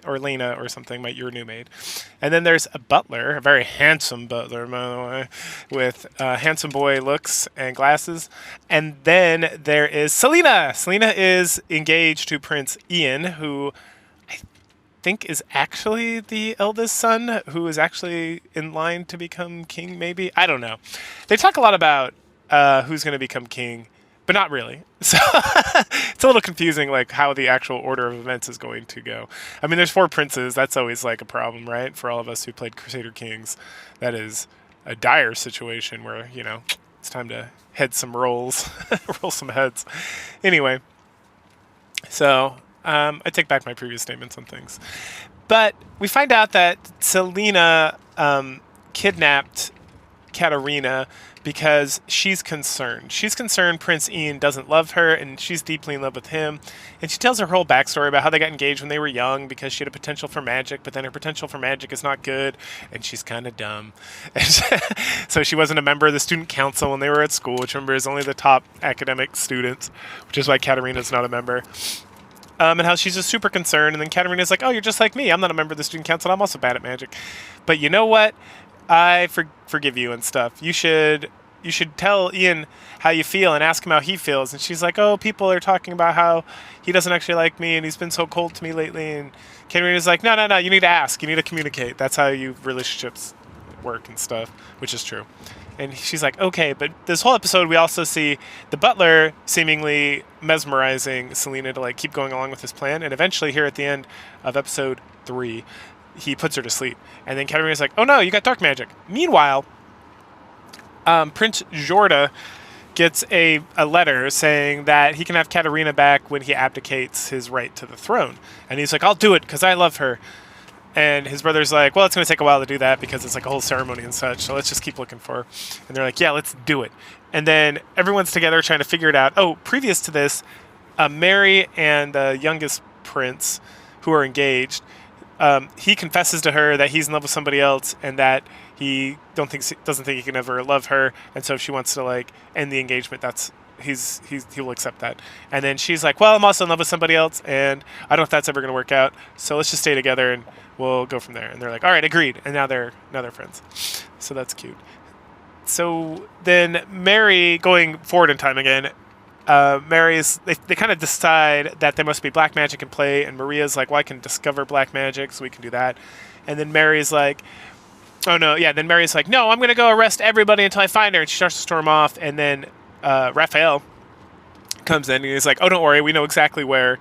Lena or something, your new maid. And then there's a butler, a very handsome butler, by the way, with handsome boy looks and glasses. And then there is Selena. Selena is engaged to Prince Ian, who I think is actually the eldest son, who is actually in line to become king, maybe? I don't know. They talk a lot about who's going to become king, but not really. So it's a little confusing, like how the actual order of events is going to go. I mean, there's 4 princes. That's always like a problem, right? For all of us who played Crusader Kings, that is a dire situation where, it's time to head some rolls, roll some heads. Anyway, so I take back my previous statements on things. But we find out that Selena kidnapped Katerina because she's concerned. She's concerned Prince Ian doesn't love her, and she's deeply in love with him. And she tells her whole backstory about how they got engaged when they were young because she had a potential for magic, but then her potential for magic is not good, and she's kind of dumb. And so she wasn't a member of the student council when they were at school, which remember is only the top academic students, which is why Katerina's not a member. And how she's just super concerned, and then Katerina's like, oh, you're just like me. I'm not a member of the student council. I'm also bad at magic. But you know what? I forgive you and stuff. You should tell Ian how you feel and ask him how he feels. And she's like, oh, people are talking about how he doesn't actually like me and he's been so cold to me lately. And Katerina's like, no, you need to ask. You need to communicate. That's how relationships work and stuff, which is true. And she's like, okay, but this whole episode we also see the butler seemingly mesmerizing Selena to like keep going along with his plan. And eventually here at the end of episode 3, he puts her to sleep. And then Katerina's like, oh no, you got dark magic. Meanwhile, Prince Jorda gets a letter saying that he can have Katerina back when he abdicates his right to the throne. And he's like, I'll do it because I love her. And his brother's like, well, it's going to take a while to do that because it's like a whole ceremony and such. So let's just keep looking for her. And they're like, yeah, let's do it. And then everyone's together trying to figure it out. Oh, previous to this, Mary and the youngest prince who are engaged, he confesses to her that he's in love with somebody else and that he doesn't think he can ever love her. And so if she wants to like end the engagement, he will accept that. And then she's like, well, I'm also in love with somebody else and I don't know if that's ever going to work out. So let's just stay together and we'll go from there. And they're like, all right, agreed. And now they're friends. So that's cute. So then Mary, going forward in time again, they kind of decide that there must be black magic in play, and Maria's like, well, I can discover black magic, so we can do that. And then Mary's like, oh no, yeah, then Mary's like, no, I'm going to go arrest everybody until I find her, and she starts to storm off, and then Raphael comes in, and he's like, oh, don't worry, we know exactly where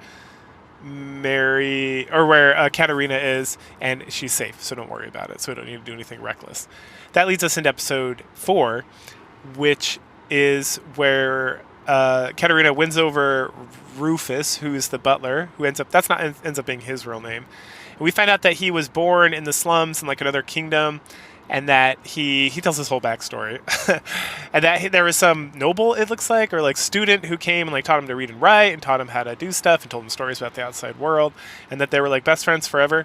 Katerina is, and she's safe, so don't worry about it, so we don't need to do anything reckless. That leads us into episode 4, which is where Katerina wins over Rufus, who is the butler, who ends up being his real name. And we find out that he was born in the slums in like another kingdom, and that he tells his whole backstory, and that there was some noble, it looks like, or like student who came and like taught him to read and write and taught him how to do stuff and told him stories about the outside world, and that they were like best friends forever.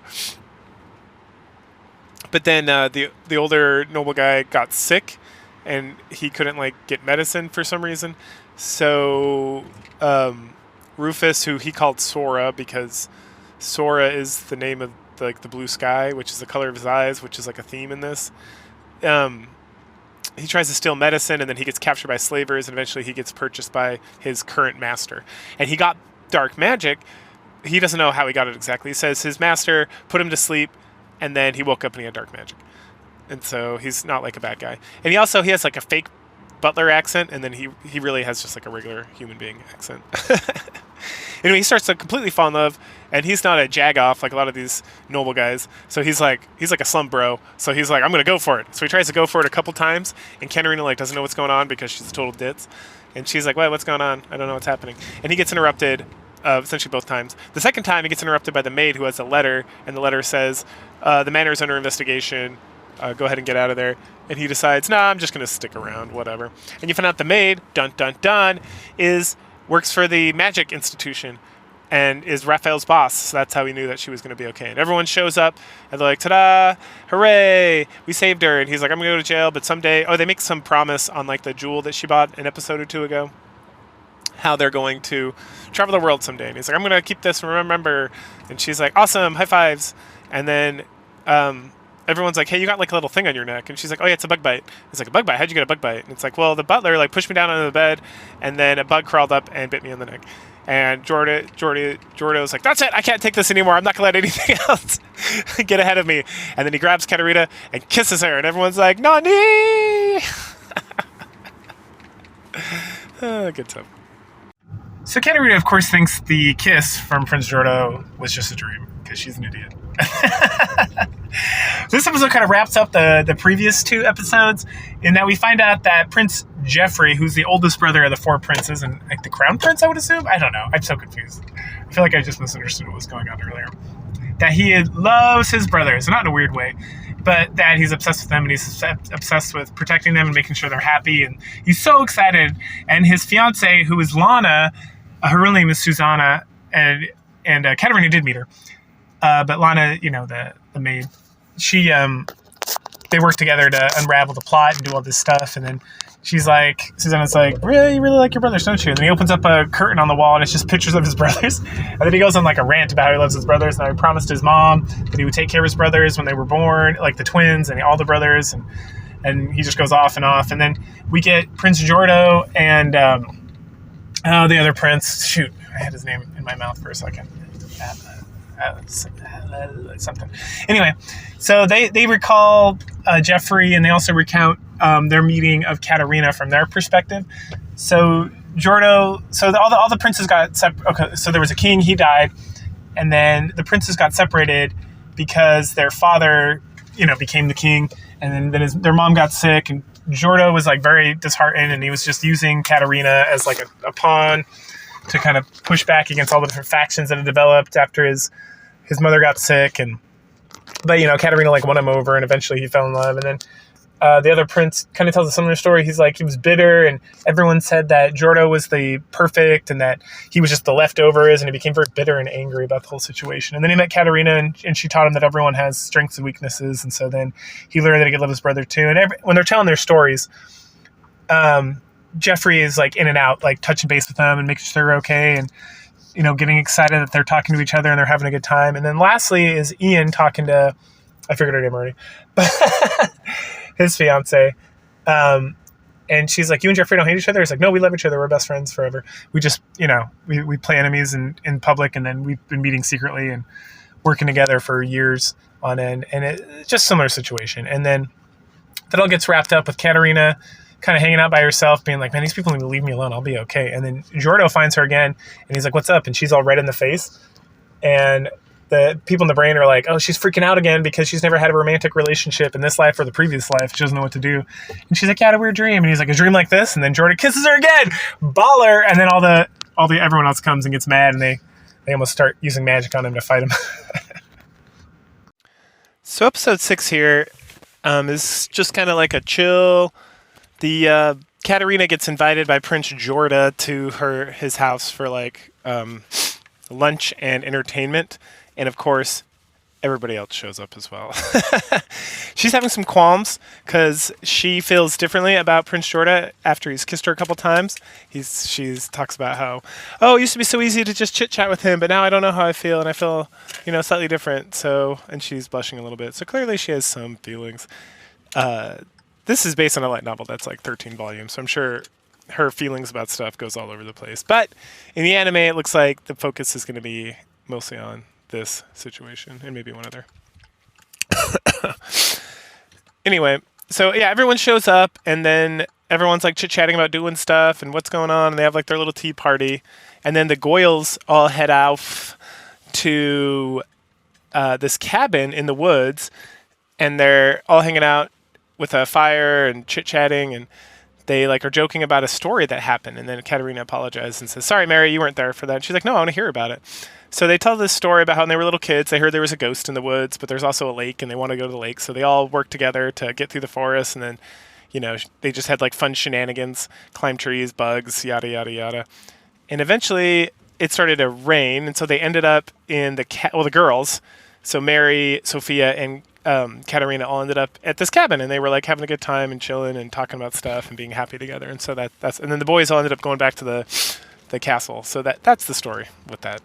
But then the older noble guy got sick, and he couldn't like get medicine for some reason. So Rufus, who he called Sora because Sora is the name of the blue sky, which is the color of his eyes, which is like a theme in this. He tries to steal medicine, and then he gets captured by slavers, and eventually he gets purchased by his current master. And he got dark magic. He doesn't know how he got it exactly. He says his master put him to sleep, and then he woke up and he had dark magic. And so he's not like a bad guy. And he has like a fake butler accent, and then he really has just like a regular human being accent. Anyway, he starts to completely fall in love, and he's not a jagoff like a lot of these noble guys. So he's like a slum bro. So he's like, I'm gonna go for it. So he tries to go for it a couple times, and Katerina like doesn't know what's going on because she's a total ditz, and she's like, what's going on? I don't know what's happening. And he gets interrupted essentially both times. The second time he gets interrupted by the maid, who has a letter, and the letter says, the manor is under investigation. Go ahead and get out of there. And he decides, I'm just going to stick around, whatever. And you find out the maid, dun dun dun, works for the magic institution and is Raphael's boss. So that's how he knew that she was going to be okay. And everyone shows up and they're like, ta-da, hooray, we saved her. And he's like, I'm going to go to jail, but someday, they make some promise on like the jewel that she bought an episode or 2 ago, how they're going to travel the world someday. And he's like, I'm going to keep this and remember. And she's like, awesome, high fives. And then everyone's like, hey, you got like a little thing on your neck. And she's like, oh yeah, it's a bug bite. It's like, a bug bite? How'd you get a bug bite? And it's like, well, the butler like pushed me down onto the bed, and then a bug crawled up and bit me on the neck. And Jordo was like, that's it, I can't take this anymore. I'm not gonna let anything else get ahead of me. And then he grabs Katerina and kisses her, and everyone's like, Nani! Good time. So Katerina, of course, thinks the kiss from Prince Jordo was just a dream, because she's an idiot. This episode kind of wraps up the previous 2 episodes in that we find out that Prince Jeffrey, who's the oldest brother of the 4 princes and like the crown prince, I would assume. I don't know. I'm so confused. I feel like I just misunderstood what was going on earlier. That he loves his brothers, not in a weird way, but that he's obsessed with them and he's obsessed with protecting them and making sure they're happy. And he's so excited. And his fiance, who is Lana, her real name is Susanna, and Katerina did meet her. But Lana, the maid, she they work together to unravel the plot and do all this stuff. And then Susanna's like, really, you really like your brothers, don't you? And then he opens up a curtain on the wall and it's just pictures of his brothers. And then he goes on like a rant about how he loves his brothers. And he promised his mom that he would take care of his brothers when they were born, like the twins and all the brothers. And he just goes off and off. And then we get Prince Jordo and the other prince. Shoot, I had his name in my mouth for a second. Something. Anyway, so they recall Jeffrey, and they also recount their meeting of Katerina from their perspective. So Jordo, all the princes got separated. Okay, so there was a king, he died, and then the princes got separated because their father, became the king, and then their mom got sick, and Jordo was like very disheartened, and he was just using Katerina as like a pawn to kind of push back against all the different factions that had developed after his mother got sick. But Katerina like won him over, and eventually he fell in love. And then the other prince kind of tells a similar story. He's like, he was bitter, and everyone said that Jordo was the perfect and that he was just the leftovers, and he became very bitter and angry about the whole situation. And then he met Katerina, and she taught him that everyone has strengths and weaknesses. And so then he learned that he could love his brother too. And when they're telling their stories, Jeffrey is like in and out, like touching base with them and making sure they're okay, and getting excited that they're talking to each other and they're having a good time. And then lastly is Ian talking to, I figured her name already, but his fiance. And she's like, you and Jeffrey don't hate each other? He's like, no, we love each other. We're best friends forever. We just, we play enemies in public, and then we've been meeting secretly and working together for years on end. And it's just a similar situation. And then that all gets wrapped up with Katerina kind of hanging out by herself, being like, man, these people need to leave me alone. I'll be okay. And then Jordo finds her again, and he's like, what's up? And she's all red in the face. And the people in the brain are like, oh, she's freaking out again because she's never had a romantic relationship in this life or the previous life. She doesn't know what to do. And she's like, yeah, I had a weird dream. And he's like, a dream like this? And then Jordo kisses her again. Baller. And then everyone else comes and gets mad, and they almost start using magic on him to fight him. So episode 6 here is just kind of like a chill. The Katerina gets invited by Prince Jorda to his house for like lunch and entertainment, and of course everybody else shows up as well. She's having some qualms because she feels differently about Prince Jorda after he's kissed her a couple times. She talks about how, it used to be so easy to just chit chat with him, but now I don't know how I feel, and I feel slightly different. So, and she's blushing a little bit. So clearly she has some feelings. This is based on a light novel that's like 13 volumes, so I'm sure her feelings about stuff goes all over the place. But in the anime, it looks like the focus is going to be mostly on this situation and maybe one other. Anyway, so yeah, everyone shows up, and then everyone's like chit-chatting about doing stuff and what's going on, and they have like their little tea party. And then the Goyles all head off to this cabin in the woods, and they're all hanging out with a fire and chit-chatting, and they like are joking about a story that happened. And then Katerina apologizes and says, sorry, Mary, you weren't there for that. And she's like, no, I want to hear about it. So they tell this story about how when they were little kids, they heard there was a ghost in the woods, but there's also a lake, and they want to go to the lake. So they all work together to get through the forest, and then, they just had like fun shenanigans, climb trees, bugs, yada, yada, yada. And eventually it started to rain, and so they ended up in the girls, so Mary, Sophia, and Katerina all ended up at this cabin, and they were like having a good time and chilling and talking about stuff and being happy together. And so that's and then the boys all ended up going back to the castle. So that's the story with that.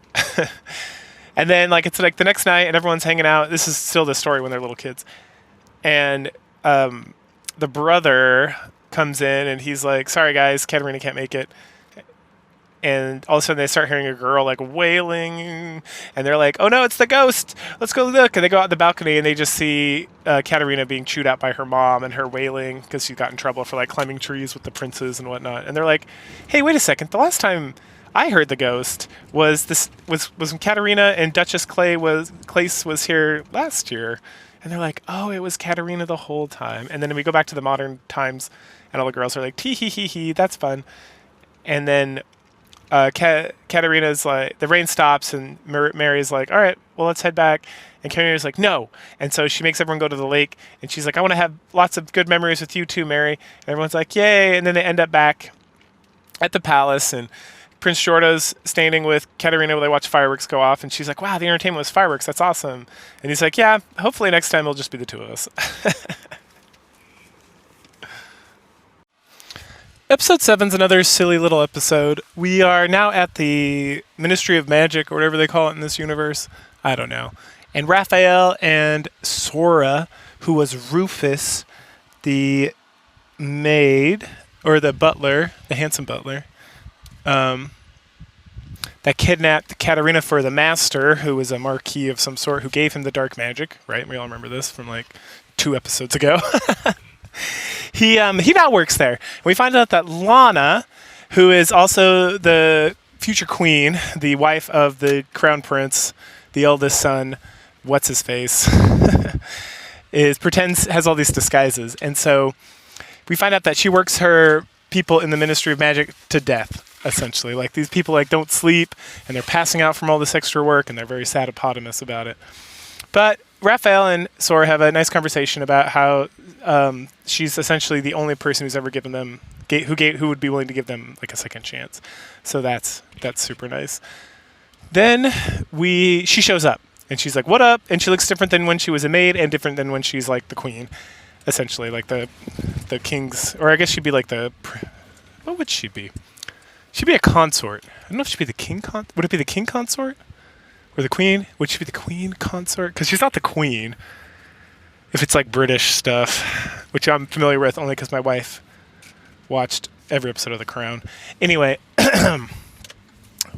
And then like it's like the next night, and everyone's hanging out. This is still the story when they're little kids, and the brother comes in, and he's like, sorry guys, Katerina can't make it. And all of a sudden they start hearing a girl like wailing, and they're like, oh no, it's the ghost, let's go look. And they go out the balcony, and they just see Katerina being chewed out by her mom, and her wailing because she got in trouble for like climbing trees with the princes and whatnot. And they're like, hey, wait a second, the last time I heard the ghost was when Katerina and Duchess Clace was here last year. And they're like, oh, it was Katerina the whole time. And then we go back to the modern times, and all the girls are like, tee hee hee hee, that's fun. And then Katerina's like, the rain stops, and Mary's like, all right, well, let's head back. And Katerina's like, no. And so she makes everyone go to the lake, and she's like, I want to have lots of good memories with you too, Mary. And everyone's like, yay. And then they end up back at the palace, and Prince Jorda's standing with Katerina while they watch fireworks go off, and she's like, wow, the entertainment was fireworks, that's awesome. And he's like, yeah, hopefully next time it'll just be the two of us. Episode 7's another silly little episode. We are now at the Ministry of Magic, or whatever they call it in this universe. I don't know. And Raphael and Sora, who was Rufus, the maid, or the butler, the handsome butler, that kidnapped Katerina for the master, who was a marquis of some sort, who gave him the dark magic, right? We all remember this from like 2 episodes ago. He now works there. We find out that Lana, who is also the future queen, the wife of the crown prince, the eldest son, what's his face, has all these disguises. And so we find out that she works her people in the Ministry of Magic to death, essentially. Like, these people like don't sleep, and they're passing out from all this extra work, and they're very sad-eponymous about it. But Raphael and Sora have a nice conversation about how she's essentially the only person who's ever given them who would be willing to give them like a second chance. So that's super nice. Then she shows up, and she's like, "What up?" And she looks different than when she was a maid, and different than when she's like the queen, essentially, like the king's, or I guess she'd be like what would she be? She'd be a consort. I don't know if she'd be the king would it be the king consort? Or the queen? Would she be the queen consort? Because she's not the queen. If it's like British stuff, which I'm familiar with only because my wife watched every episode of The Crown. Anyway,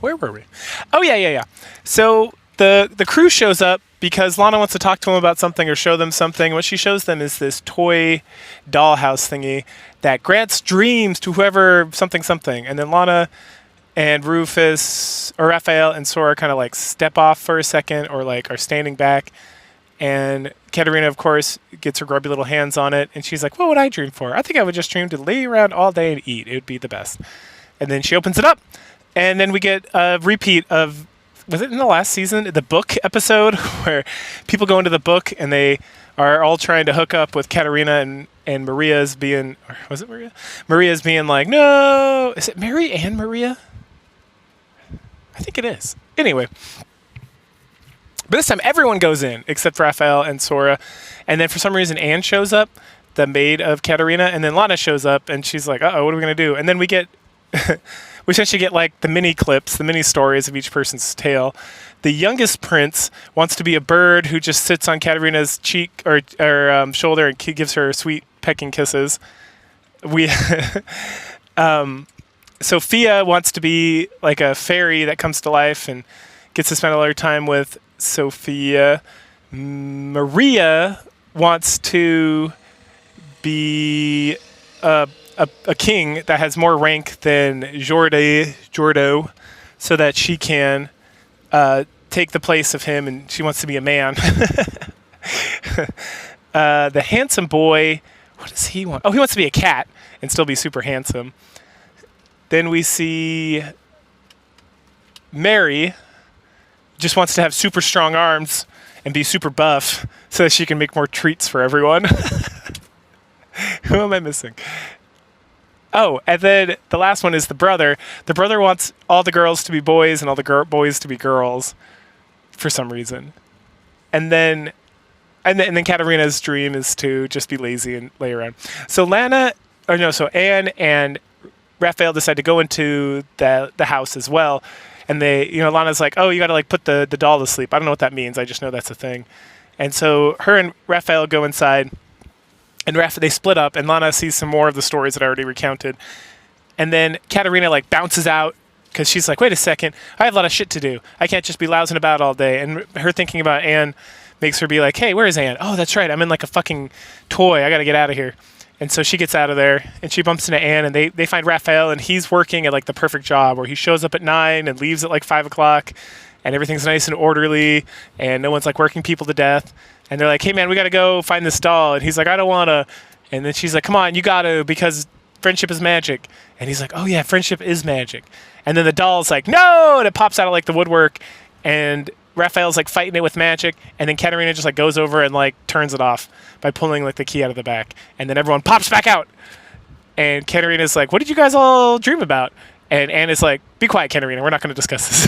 where were we? Oh, yeah. So the crew shows up because Lana wants to talk to them about something or show them something. What she shows them is this toy dollhouse thingy that grants dreams to whoever something. And then Lana and Rufus, or Raphael and Sora, kind of like step off for a second, or like are standing back. And Katerina, of course, gets her grubby little hands on it, and she's like, what would I dream for? I think I would just dream to lay around all day and eat. It would be the best. And then she opens it up, and then we get a repeat of, was it in the last season, the book episode, where people go into the book and they are all trying to hook up with Katerina, and Maria's being, or was it Maria? Maria's being like, no. Is it Mary and Maria? I think it is. Anyway. But this time everyone goes in except Raphael and Sora. And then for some reason Anne shows up, the maid of Katerina, and then Lana shows up and she's like, uh-oh, what are we going to do? And then we essentially get like the mini clips, the mini stories of each person's tale. The youngest prince wants to be a bird who just sits on Katerina's cheek or shoulder and gives her sweet pecking kisses. Sophia wants to be like a fairy that comes to life and gets to spend all her time with Sophia. Maria wants to be a king that has more rank than Jordo, so that she can take the place of him, and she wants to be a man. The handsome boy, what does he want? Oh, he wants to be a cat and still be super handsome. Then we see Mary just wants to have super strong arms and be super buff so that she can make more treats for everyone. Who am I missing? Oh, and then the last one is the brother. The brother wants all the girls to be boys and all the boys to be girls for some reason. And then Katerina's dream is to just be lazy and lay around. So Anne and Raphael decide to go into the house as well. And Lana's like, oh, you got to like put the doll to sleep. I don't know what that means. I just know that's a thing. And so her and Raphael go inside, and they split up, and Lana sees some more of the stories that I already recounted. And then Katerina like bounces out because she's like, wait a second, I have a lot of shit to do. I can't just be lousing about all day. And her thinking about Anne makes her be like, hey, where is Anne? Oh, that's right. I'm in like a fucking toy. I got to get out of here. And so she gets out of there, and she bumps into Anne, and they find Raphael, and he's working at like the perfect job where he shows up at 9 and leaves at like 5 o'clock. and everything's nice and orderly, and no one's like working people to death. And they're like, hey man, we got to go find this doll. And he's like, I don't want to. And then she's like, come on, you got to, because friendship is magic. And he's like, oh yeah, friendship is magic. And then the doll's like, no, and it pops out of like the woodwork, and Raphael's like fighting it with magic, and then Katerina just like goes over and like turns it off by pulling like the key out of the back, and then everyone pops back out, and Katerina's like, what did you guys all dream about? And Anna's like, be quiet, Katerina, we're not going to discuss this.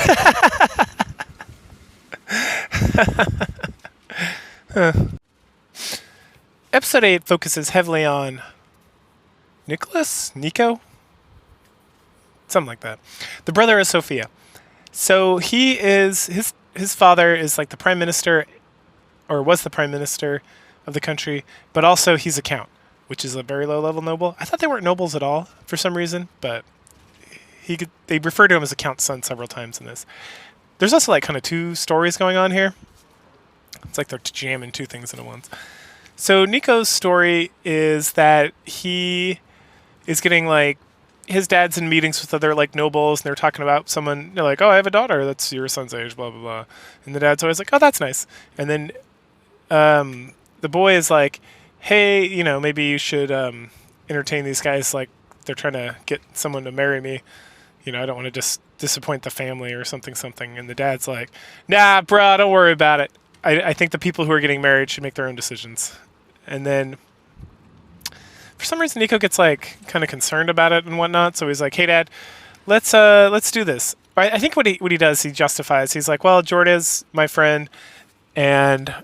Episode 8 focuses heavily on Nico, something like that, the brother of Sophia. So he is his father is like the prime minister, or was the prime minister of the country, but also he's a count, which is a very low level noble. I thought they weren't nobles at all for some reason, but they refer to him as a count's son several times in this. There's also like kind of two stories going on here. It's like they're jamming two things into once. So Nico's story is that he is getting like, his dad's in meetings with other like nobles, and they're talking about someone. They're like, "Oh, I have a daughter that's your son's age," blah blah blah. And the dad's always like, "Oh, that's nice." And then the boy is like, "Hey, maybe you should entertain these guys. Like, they're trying to get someone to marry me. I don't want to just disappoint the family or something." And the dad's like, "Nah, bro, don't worry about it. I think the people who are getting married should make their own decisions." And then for some reason, Nico gets like kind of concerned about it and whatnot. So he's like, "Hey, Dad, let's do this." I think what he does, he justifies. He's like, "Well, Jorda's my friend, and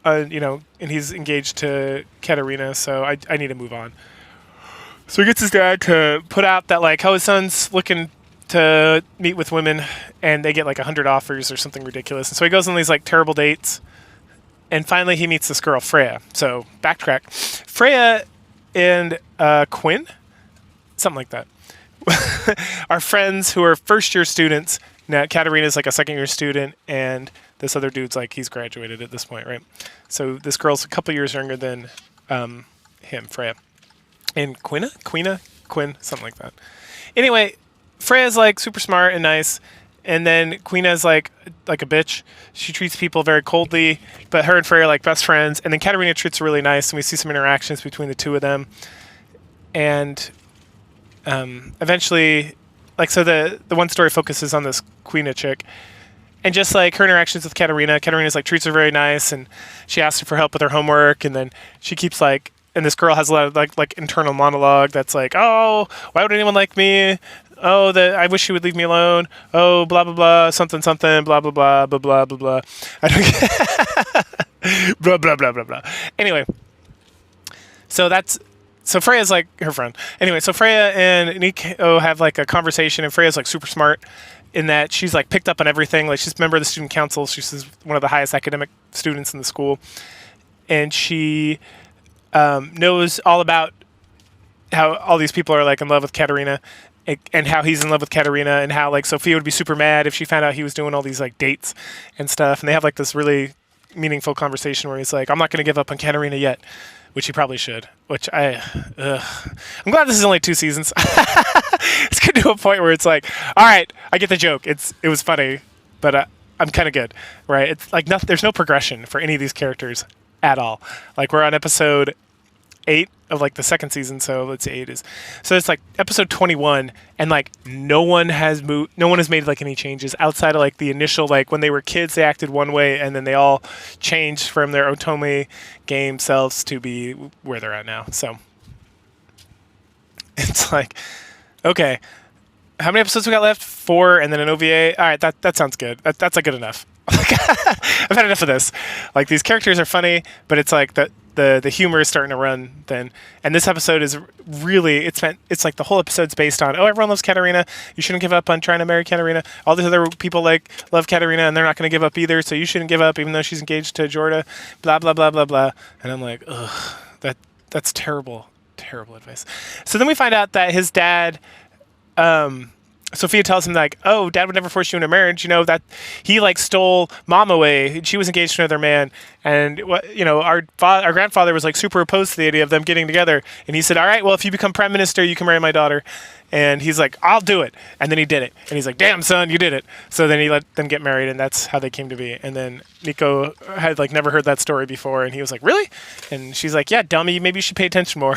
and he's engaged to Katerina, so I need to move on." So he gets his dad to put out that like, "Oh, his son's looking to meet with women," and they get like 100 offers or something ridiculous. And so he goes on these like terrible dates, and finally he meets this girl, Freya. So backtrack, Freya and Quinn, something like that, are friends who are first-year students. Now, Katerina's like a second-year student, and this other dude's like, he's graduated at this point, right? So this girl's a couple years younger than him, Freya. And Quinn, something like that. Anyway, Freya's like super smart and nice, and then Queena's like a bitch. She treats people very coldly, but her and Freya are like best friends. And then Katerina treats her really nice, and we see some interactions between the two of them. And eventually, like, so the one story focuses on this Queena chick, and just like her interactions with Katerina's like treats her very nice, and she asks her for help with her homework, and then she keeps like, and this girl has a lot of like internal monologue that's like, "Oh, why would anyone like me? Oh, I wish you would leave me alone. Oh, blah blah blah, something something, blah blah blah, blah blah blah blah." I don't blah blah blah blah blah. Anyway, so Freya's like her friend. Anyway, so Freya and Nico have like a conversation, and Freya's like super smart in that she's like picked up on everything. Like, she's a member of the student council. She's one of the highest academic students in the school, and she knows all about how all these people are like in love with Katerina, and how he's in love with Katerina, and how like Sophia would be super mad if she found out he was doing all these like dates and stuff. And they have like this really meaningful conversation where he's like, "I'm not going to give up on Katerina yet," which he probably should. Which I'm glad this is only 2 seasons. It's getting to a point where it's like, all right, I get the joke. It was funny, but I'm kind of good, right? It's like there's no progression for any of these characters at all. Like, we're on episode 8 of like the second season, so let's say 8 is. So it's like episode 21, and like no one has made like any changes outside of like the initial, like when they were kids they acted one way, and then they all changed from their Otome game selves to be where they're at now. So it's like, okay, how many episodes we got left? 4, and then an OVA. All right, that sounds good. That's like good enough. I've had enough of this. Like, these characters are funny, but it's like the humor is starting to run then. And this episode is really, it's like the whole episode's based on, oh, everyone loves Katerina, you shouldn't give up on trying to marry Katerina. All these other people like love Katerina, and they're not going to give up either, so you shouldn't give up even though she's engaged to Jorda, blah blah blah blah blah. And I'm like, ugh, that's terrible advice. So then we find out that his dad Sophia tells him like, "Oh, Dad would never force you into marriage. You know that he like stole Mom away. She was engaged to another man, and what our grandfather was like super opposed to the idea of them getting together. And he said, "All right, well, if you become prime minister, you can marry my daughter." And he's like, "I'll do it." And then he did it. And he's like, "Damn, son, you did it." So then he let them get married, and that's how they came to be. And then Nico had like never heard that story before, and he was like, "Really?" And she's like, "Yeah, dummy, maybe you should pay attention more."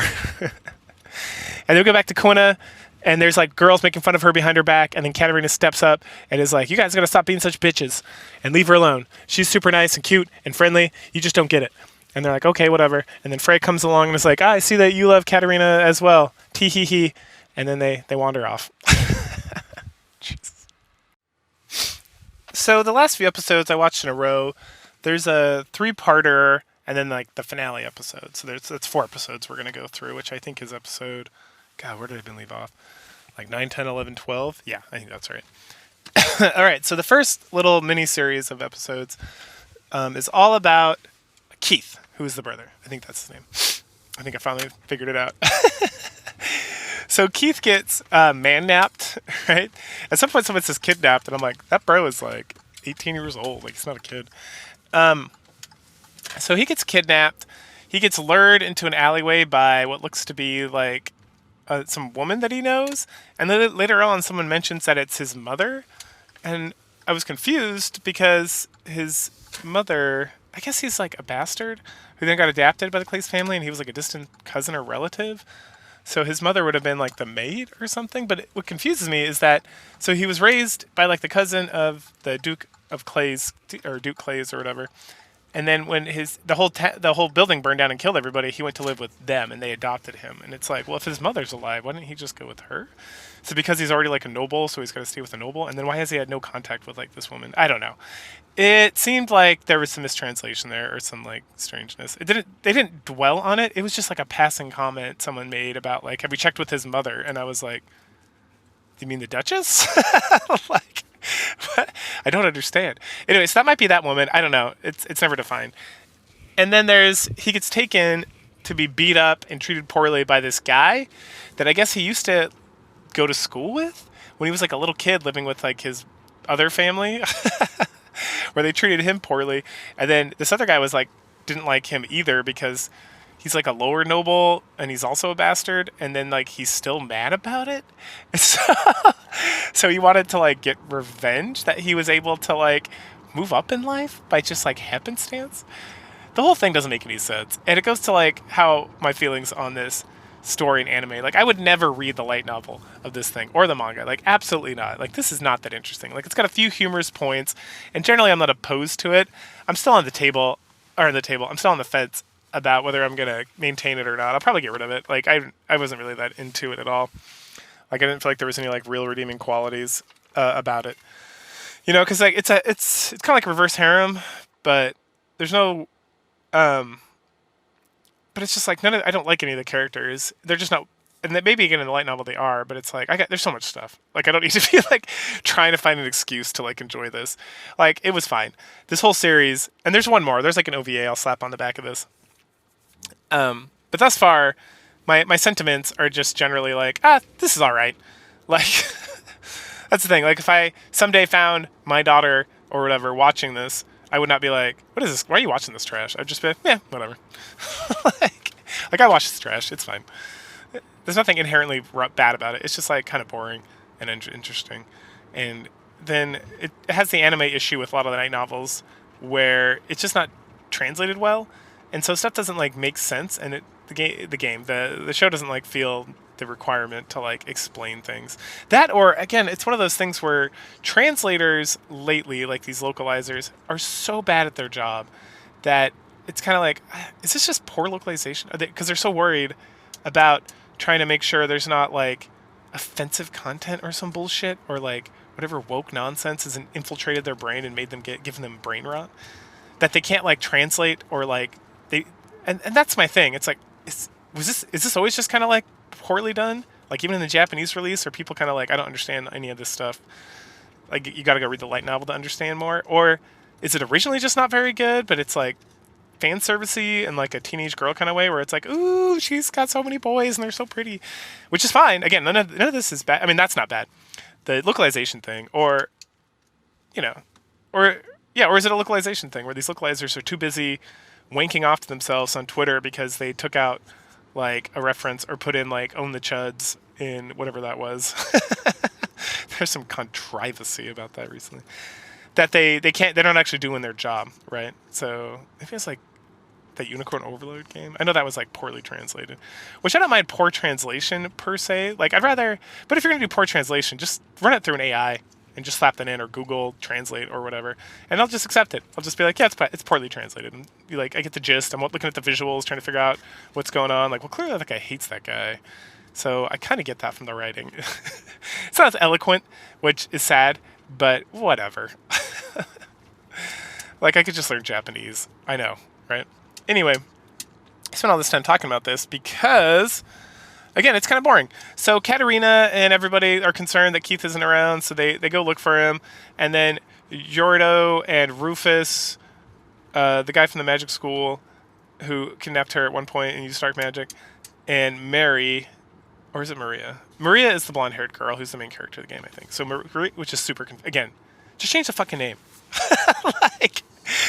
And they go back to Quina, and there's like girls making fun of her behind her back, and then Katerina steps up and is like, "You guys gotta stop being such bitches and leave her alone. She's super nice and cute and friendly. You just don't get it." And they're like, "Okay, whatever." And then Frey comes along and is like, "I see that you love Katerina as well. Tee hee hee." And then they wander off. Jeez. So the last few episodes I watched in a row, there's a 3-parter and then like the finale episode. So that's 4 episodes we're gonna go through, which I think is episode. God, where did I even leave off? Like 9, 10, 11, 12? Yeah, I think that's right. All right, so the first little mini-series of episodes is all about Keith, who is the brother. I think that's his name. I think I finally figured it out. So Keith gets man-napped, right? At some point someone says kidnapped, and I'm like, that bro is like 18 years old. Like, he's not a kid. So he gets kidnapped. He gets lured into an alleyway by what looks to be like some woman that he knows, and then later on someone mentions that it's his mother, and I was confused because his mother, I guess he's like a bastard who then got adopted by the Clays family, and he was like a distant cousin or relative, so his mother would have been like the maid or something. But what confuses me is that so he was raised by like the cousin of the Duke of Clays, or Duke Clays or whatever. And then when the whole building burned down and killed everybody, he went to live with them, and they adopted him. And it's like, well, if his mother's alive, why didn't he just go with her? So because he's already like a noble, so he's got to stay with a noble. And then why has he had no contact with like this woman? I don't know. It seemed like there was some mistranslation there or some like strangeness. They didn't dwell on it. It was just like a passing comment someone made about like, have we checked with his mother? And I was like, do you mean the Duchess? Like, what? I don't understand. Anyway, so that might be that woman. I don't know. It's never defined. And then he gets taken to be beat up and treated poorly by this guy that I guess he used to go to school with when he was like a little kid living with like his other family, where they treated him poorly. And then this other guy was like, didn't like him either because he's like a lower noble and he's also a bastard, and then like he's still mad about it. So he wanted to like get revenge that he was able to like move up in life by just like happenstance. The whole thing doesn't make any sense, and it goes to like how my feelings on this story and anime. Like, I would never read the light novel of this thing or the manga. Like, absolutely not. Like, this is not that interesting. Like, it's got a few humorous points, and generally I'm not opposed to it. I'm still on the table. I'm still on the fence about whether I'm gonna maintain it or not. I'll probably get rid of it. Like, I wasn't really that into it at all. Like, I didn't feel like there was any like real redeeming qualities about it. You know, because like it's kind of like reverse harem, but there's no. But it's just like I don't like any of the characters. They're just not. And maybe again in the light novel they are, but it's like there's so much stuff. Like, I don't need to be like trying to find an excuse to like enjoy this. Like, it was fine. This whole series, and there's one more. There's like an OVA I'll slap on the back of this. But thus far, my sentiments are just generally like, this is all right. Like, that's the thing. Like, if I someday found my daughter or whatever watching this, I would not be like, what is this? Why are you watching this trash? I'd just be like, yeah, whatever. like I watch this trash. It's fine. There's nothing inherently bad about it. It's just like kind of boring and interesting. And then it has the anime issue with a lot of the light novels where it's just not translated well. And so stuff doesn't like make sense, and the show doesn't like feel the requirement to like explain things. That, or again, it's one of those things where translators lately, like these localizers, are so bad at their job that it's kind of like, is this just poor localization? Because they're so worried about trying to make sure there's not like offensive content or some bullshit, or like whatever woke nonsense has infiltrated their brain and made them given them brain rot, that they can't like translate or like. And that's my thing. It's like, is this always just kind of like poorly done? Like, even in the Japanese release, are people kind of like, I don't understand any of this stuff. Like, you got to go read the light novel to understand more, or is it originally just not very good, but it's like fan servicey in like a teenage girl kind of way, where it's like, ooh, she's got so many boys and they're so pretty, which is fine. Again, none of this is bad. I mean, that's not bad. the localization thing, or or is it a localization thing where these localizers are too busy wanking off to themselves on Twitter because they took out like a reference or put in like "own the chuds" in whatever that was. There's some controversy about that recently. That they don't actually doing their job, right? So it feels like that Unicorn Overload game. I know that was like poorly translated, which I don't mind poor translation per se. Like I'd rather, but if you're gonna do poor translation, just run it through an AI and just slap that in, or Google Translate or whatever, and I'll just accept it. I'll just be like, yeah, it's poorly translated, and be like, I get the gist. I'm looking at the visuals, trying to figure out what's going on. Like, well, clearly that guy hates that guy, so I kind of get that from the writing. It's not as eloquent, which is sad, but whatever. Like I could just learn Japanese. I know, right? Anyway, I spent all this time talking about this because, again, it's kind of boring. So Katarina and everybody are concerned that Keith isn't around, so they go look for him. And then Yordo and Rufus, the guy from the magic school who kidnapped her at one point and used dark magic, and Mary, or is it Maria? Maria is the blonde-haired girl who's the main character of the game, I think. So Maria, which is super... again, just change the fucking name. Like...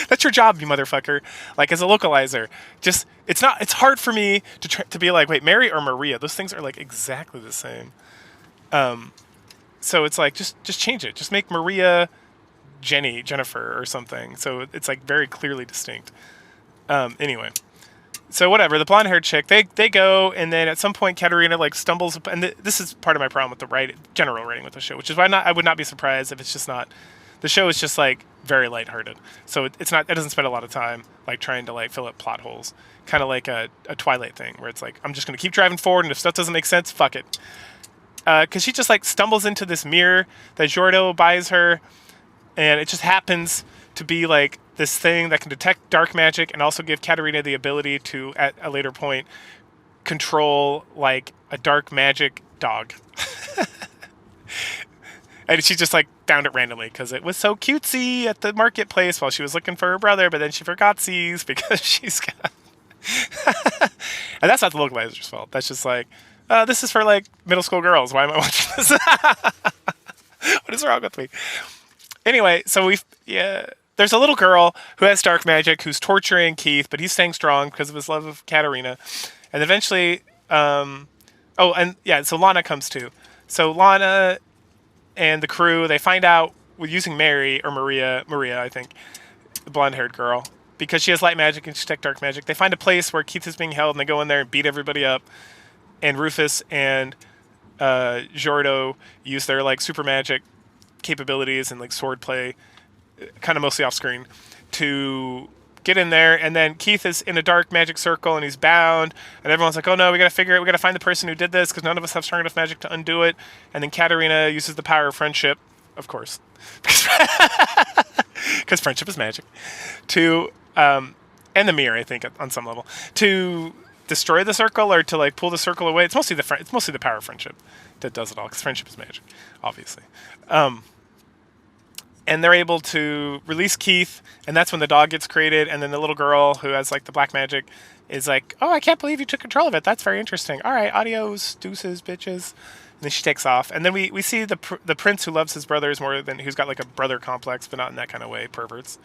That's your job, you motherfucker. Like as a localizer, just it's hard for me to be like, wait, Mary or Maria? Those things are like exactly the same. So it's like just change it. Just make Maria Jennifer or something. So it's like very clearly distinct. Anyway, so whatever. The blonde-haired chick, they go, and then at some point Katarina like stumbles, and this is part of my problem with the general writing with the show, which is why I would not be surprised if it's just not. The show is just like very lighthearted, so it doesn't spend a lot of time like trying to like fill up plot holes, kind of like a Twilight thing where it's like I'm just gonna keep driving forward, and if stuff doesn't make sense, fuck it. Because she just like stumbles into this mirror that Jordo buys her, and it just happens to be like this thing that can detect dark magic and also give Katarina the ability to, at a later point, control like a dark magic dog. And she just like found it randomly because it was so cutesy at the marketplace while she was looking for her brother, but then she forgot C's because she's got... And that's not the localizer's fault. That's just like, this is for like middle school girls. Why am I watching this? What is wrong with me? Anyway, so there's a little girl who has dark magic who's torturing Keith, but he's staying strong because of his love of Katarina. And eventually, so Lana comes too. So Lana and the crew, they find out with using Maria, I think, the blonde-haired girl, because she has light magic and she detects dark magic. They find a place where Keith is being held, and they go in there and beat everybody up. And Rufus and Jordo use their like super magic capabilities and like sword play, kind of mostly off screen, to get in there. And then Keith is in a dark magic circle and he's bound, and everyone's like, oh no, we gotta find the person who did this because none of us have strong enough magic to undo it. And then Katarina uses the power of friendship, of course, because friendship is magic, to and the mirror, I think, on some level, to destroy the circle or to like pull the circle away. It's mostly the power of friendship that does it all, because friendship is magic, obviously. And they're able to release Keith, and that's when the dog gets created, and then the little girl who has like the black magic is like, oh, I can't believe you took control of it. That's very interesting. All right, adios, deuces, bitches. And then she takes off. And then we see the prince who loves his brothers more than, who's got like a brother complex, but not in that kind of way, perverts.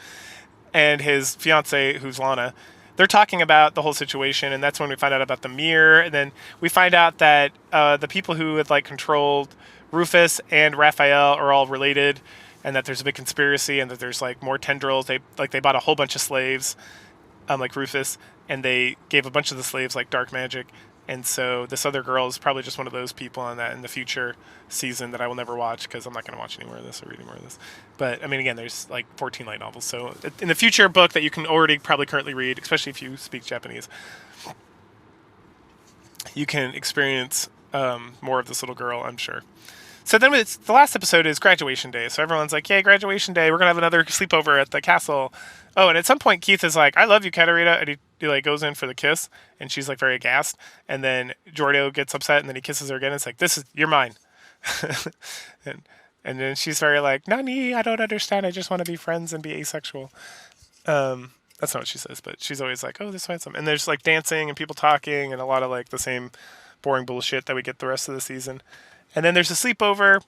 And his fiance, who's Lana, they're talking about the whole situation, and that's when we find out about the mirror. And then we find out that the people who had like controlled Rufus and Raphael are all related, and that there's a big conspiracy, and that there's like more tendrils. They bought a whole bunch of slaves, like Rufus, and they gave a bunch of the slaves like dark magic. And so this other girl is probably just one of those people on that in the future season that I will never watch, because I'm not going to watch any more of this or read any more of this. But I mean, again, there's like 14 light novels. So in the future book that you can already probably currently read, especially if you speak Japanese, you can experience more of this little girl, I'm sure. So then the last episode is graduation day. So everyone's like, yay, graduation day. We're going to have another sleepover at the castle. Oh, and at some point, Keith is like, I love you, Katarina. And he like goes in for the kiss, and she's like very aghast. And then Jordo gets upset, and then he kisses her again. It's like, you're mine. and then she's very like, Nani, I don't understand. I just want to be friends and be asexual. That's not what she says, but she's always like, oh, this is handsome. And there's like dancing and people talking and a lot of like the same boring bullshit that we get the rest of the season. And then there's a sleepover,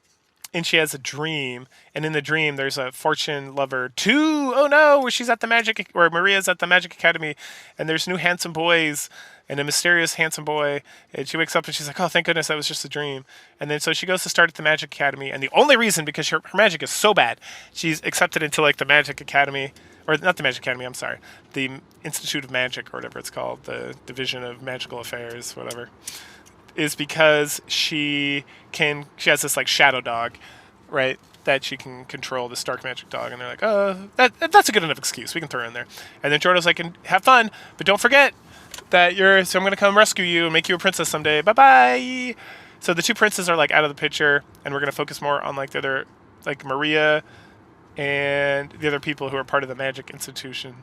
and she has a dream, and in the dream there's a fortune lover 2. Oh no, where she's at the magic, or Maria's at the Magic Academy, and there's new handsome boys and a mysterious handsome boy, and she wakes up and she's like, oh thank goodness that was just a dream. And then so she goes to start at the Magic Academy, and the only reason, because her magic is so bad, she's accepted into like the Magic Academy, or not the Magic Academy, I'm sorry, the Institute of Magic, or whatever it's called, the Division of Magical Affairs, whatever, is because she has this like shadow dog, right, that she can control, this dark magic dog. And they're like, oh, that's a good enough excuse, we can throw her in there. And then Jordo's like, have fun, but don't forget that so I'm gonna come rescue you and make you a princess someday, bye bye. So the 2 princes are like out of the picture, and we're gonna focus more on like the other, like Maria and the other people who are part of the Magic Institution.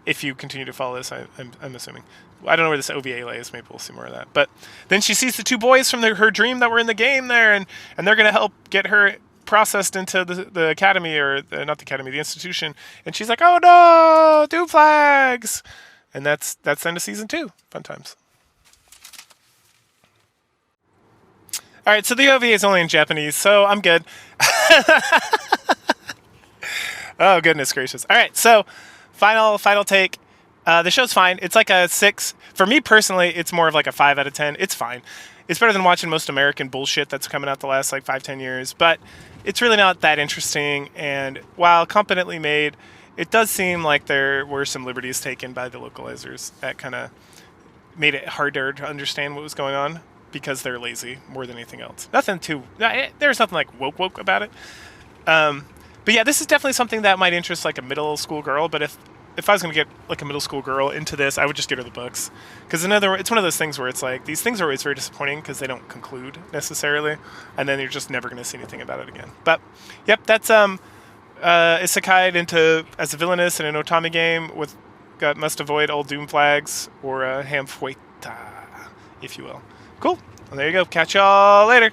If you continue to follow this, I'm assuming. I don't know where this OVA lays. Maybe we'll see more of that. But then she sees the 2 boys from her dream that were in the game there, and they're going to help get her processed into the academy, or not the academy, the institution. And she's like, oh no, Doom Flags! And that's the end of season 2. Fun times. All right, so the OVA is only in Japanese, so I'm good. Oh, goodness gracious. All right, so final take. The show's fine. It's like a 6. For me personally, it's more of like a 5 out of 10. It's fine. It's better than watching most American bullshit that's coming out the last like 5-10 years. But it's really not that interesting. And while competently made, it does seem like there were some liberties taken by the localizers that kind of made it harder to understand what was going on, because they're lazy more than anything else. There's nothing like woke about it. But yeah, this is definitely something that might interest like a middle school girl. But if I was going to get like a middle school girl into this, I would just get her the books. Because it's one of those things where it's like, these things are always very disappointing because they don't conclude necessarily, and then you're just never going to see anything about it again. But yep, that's isekai'd into as a villainess in an otami game with must avoid all Doom Flags, or ham fueta, if you will. Cool. Well, there you go. Catch y'all later.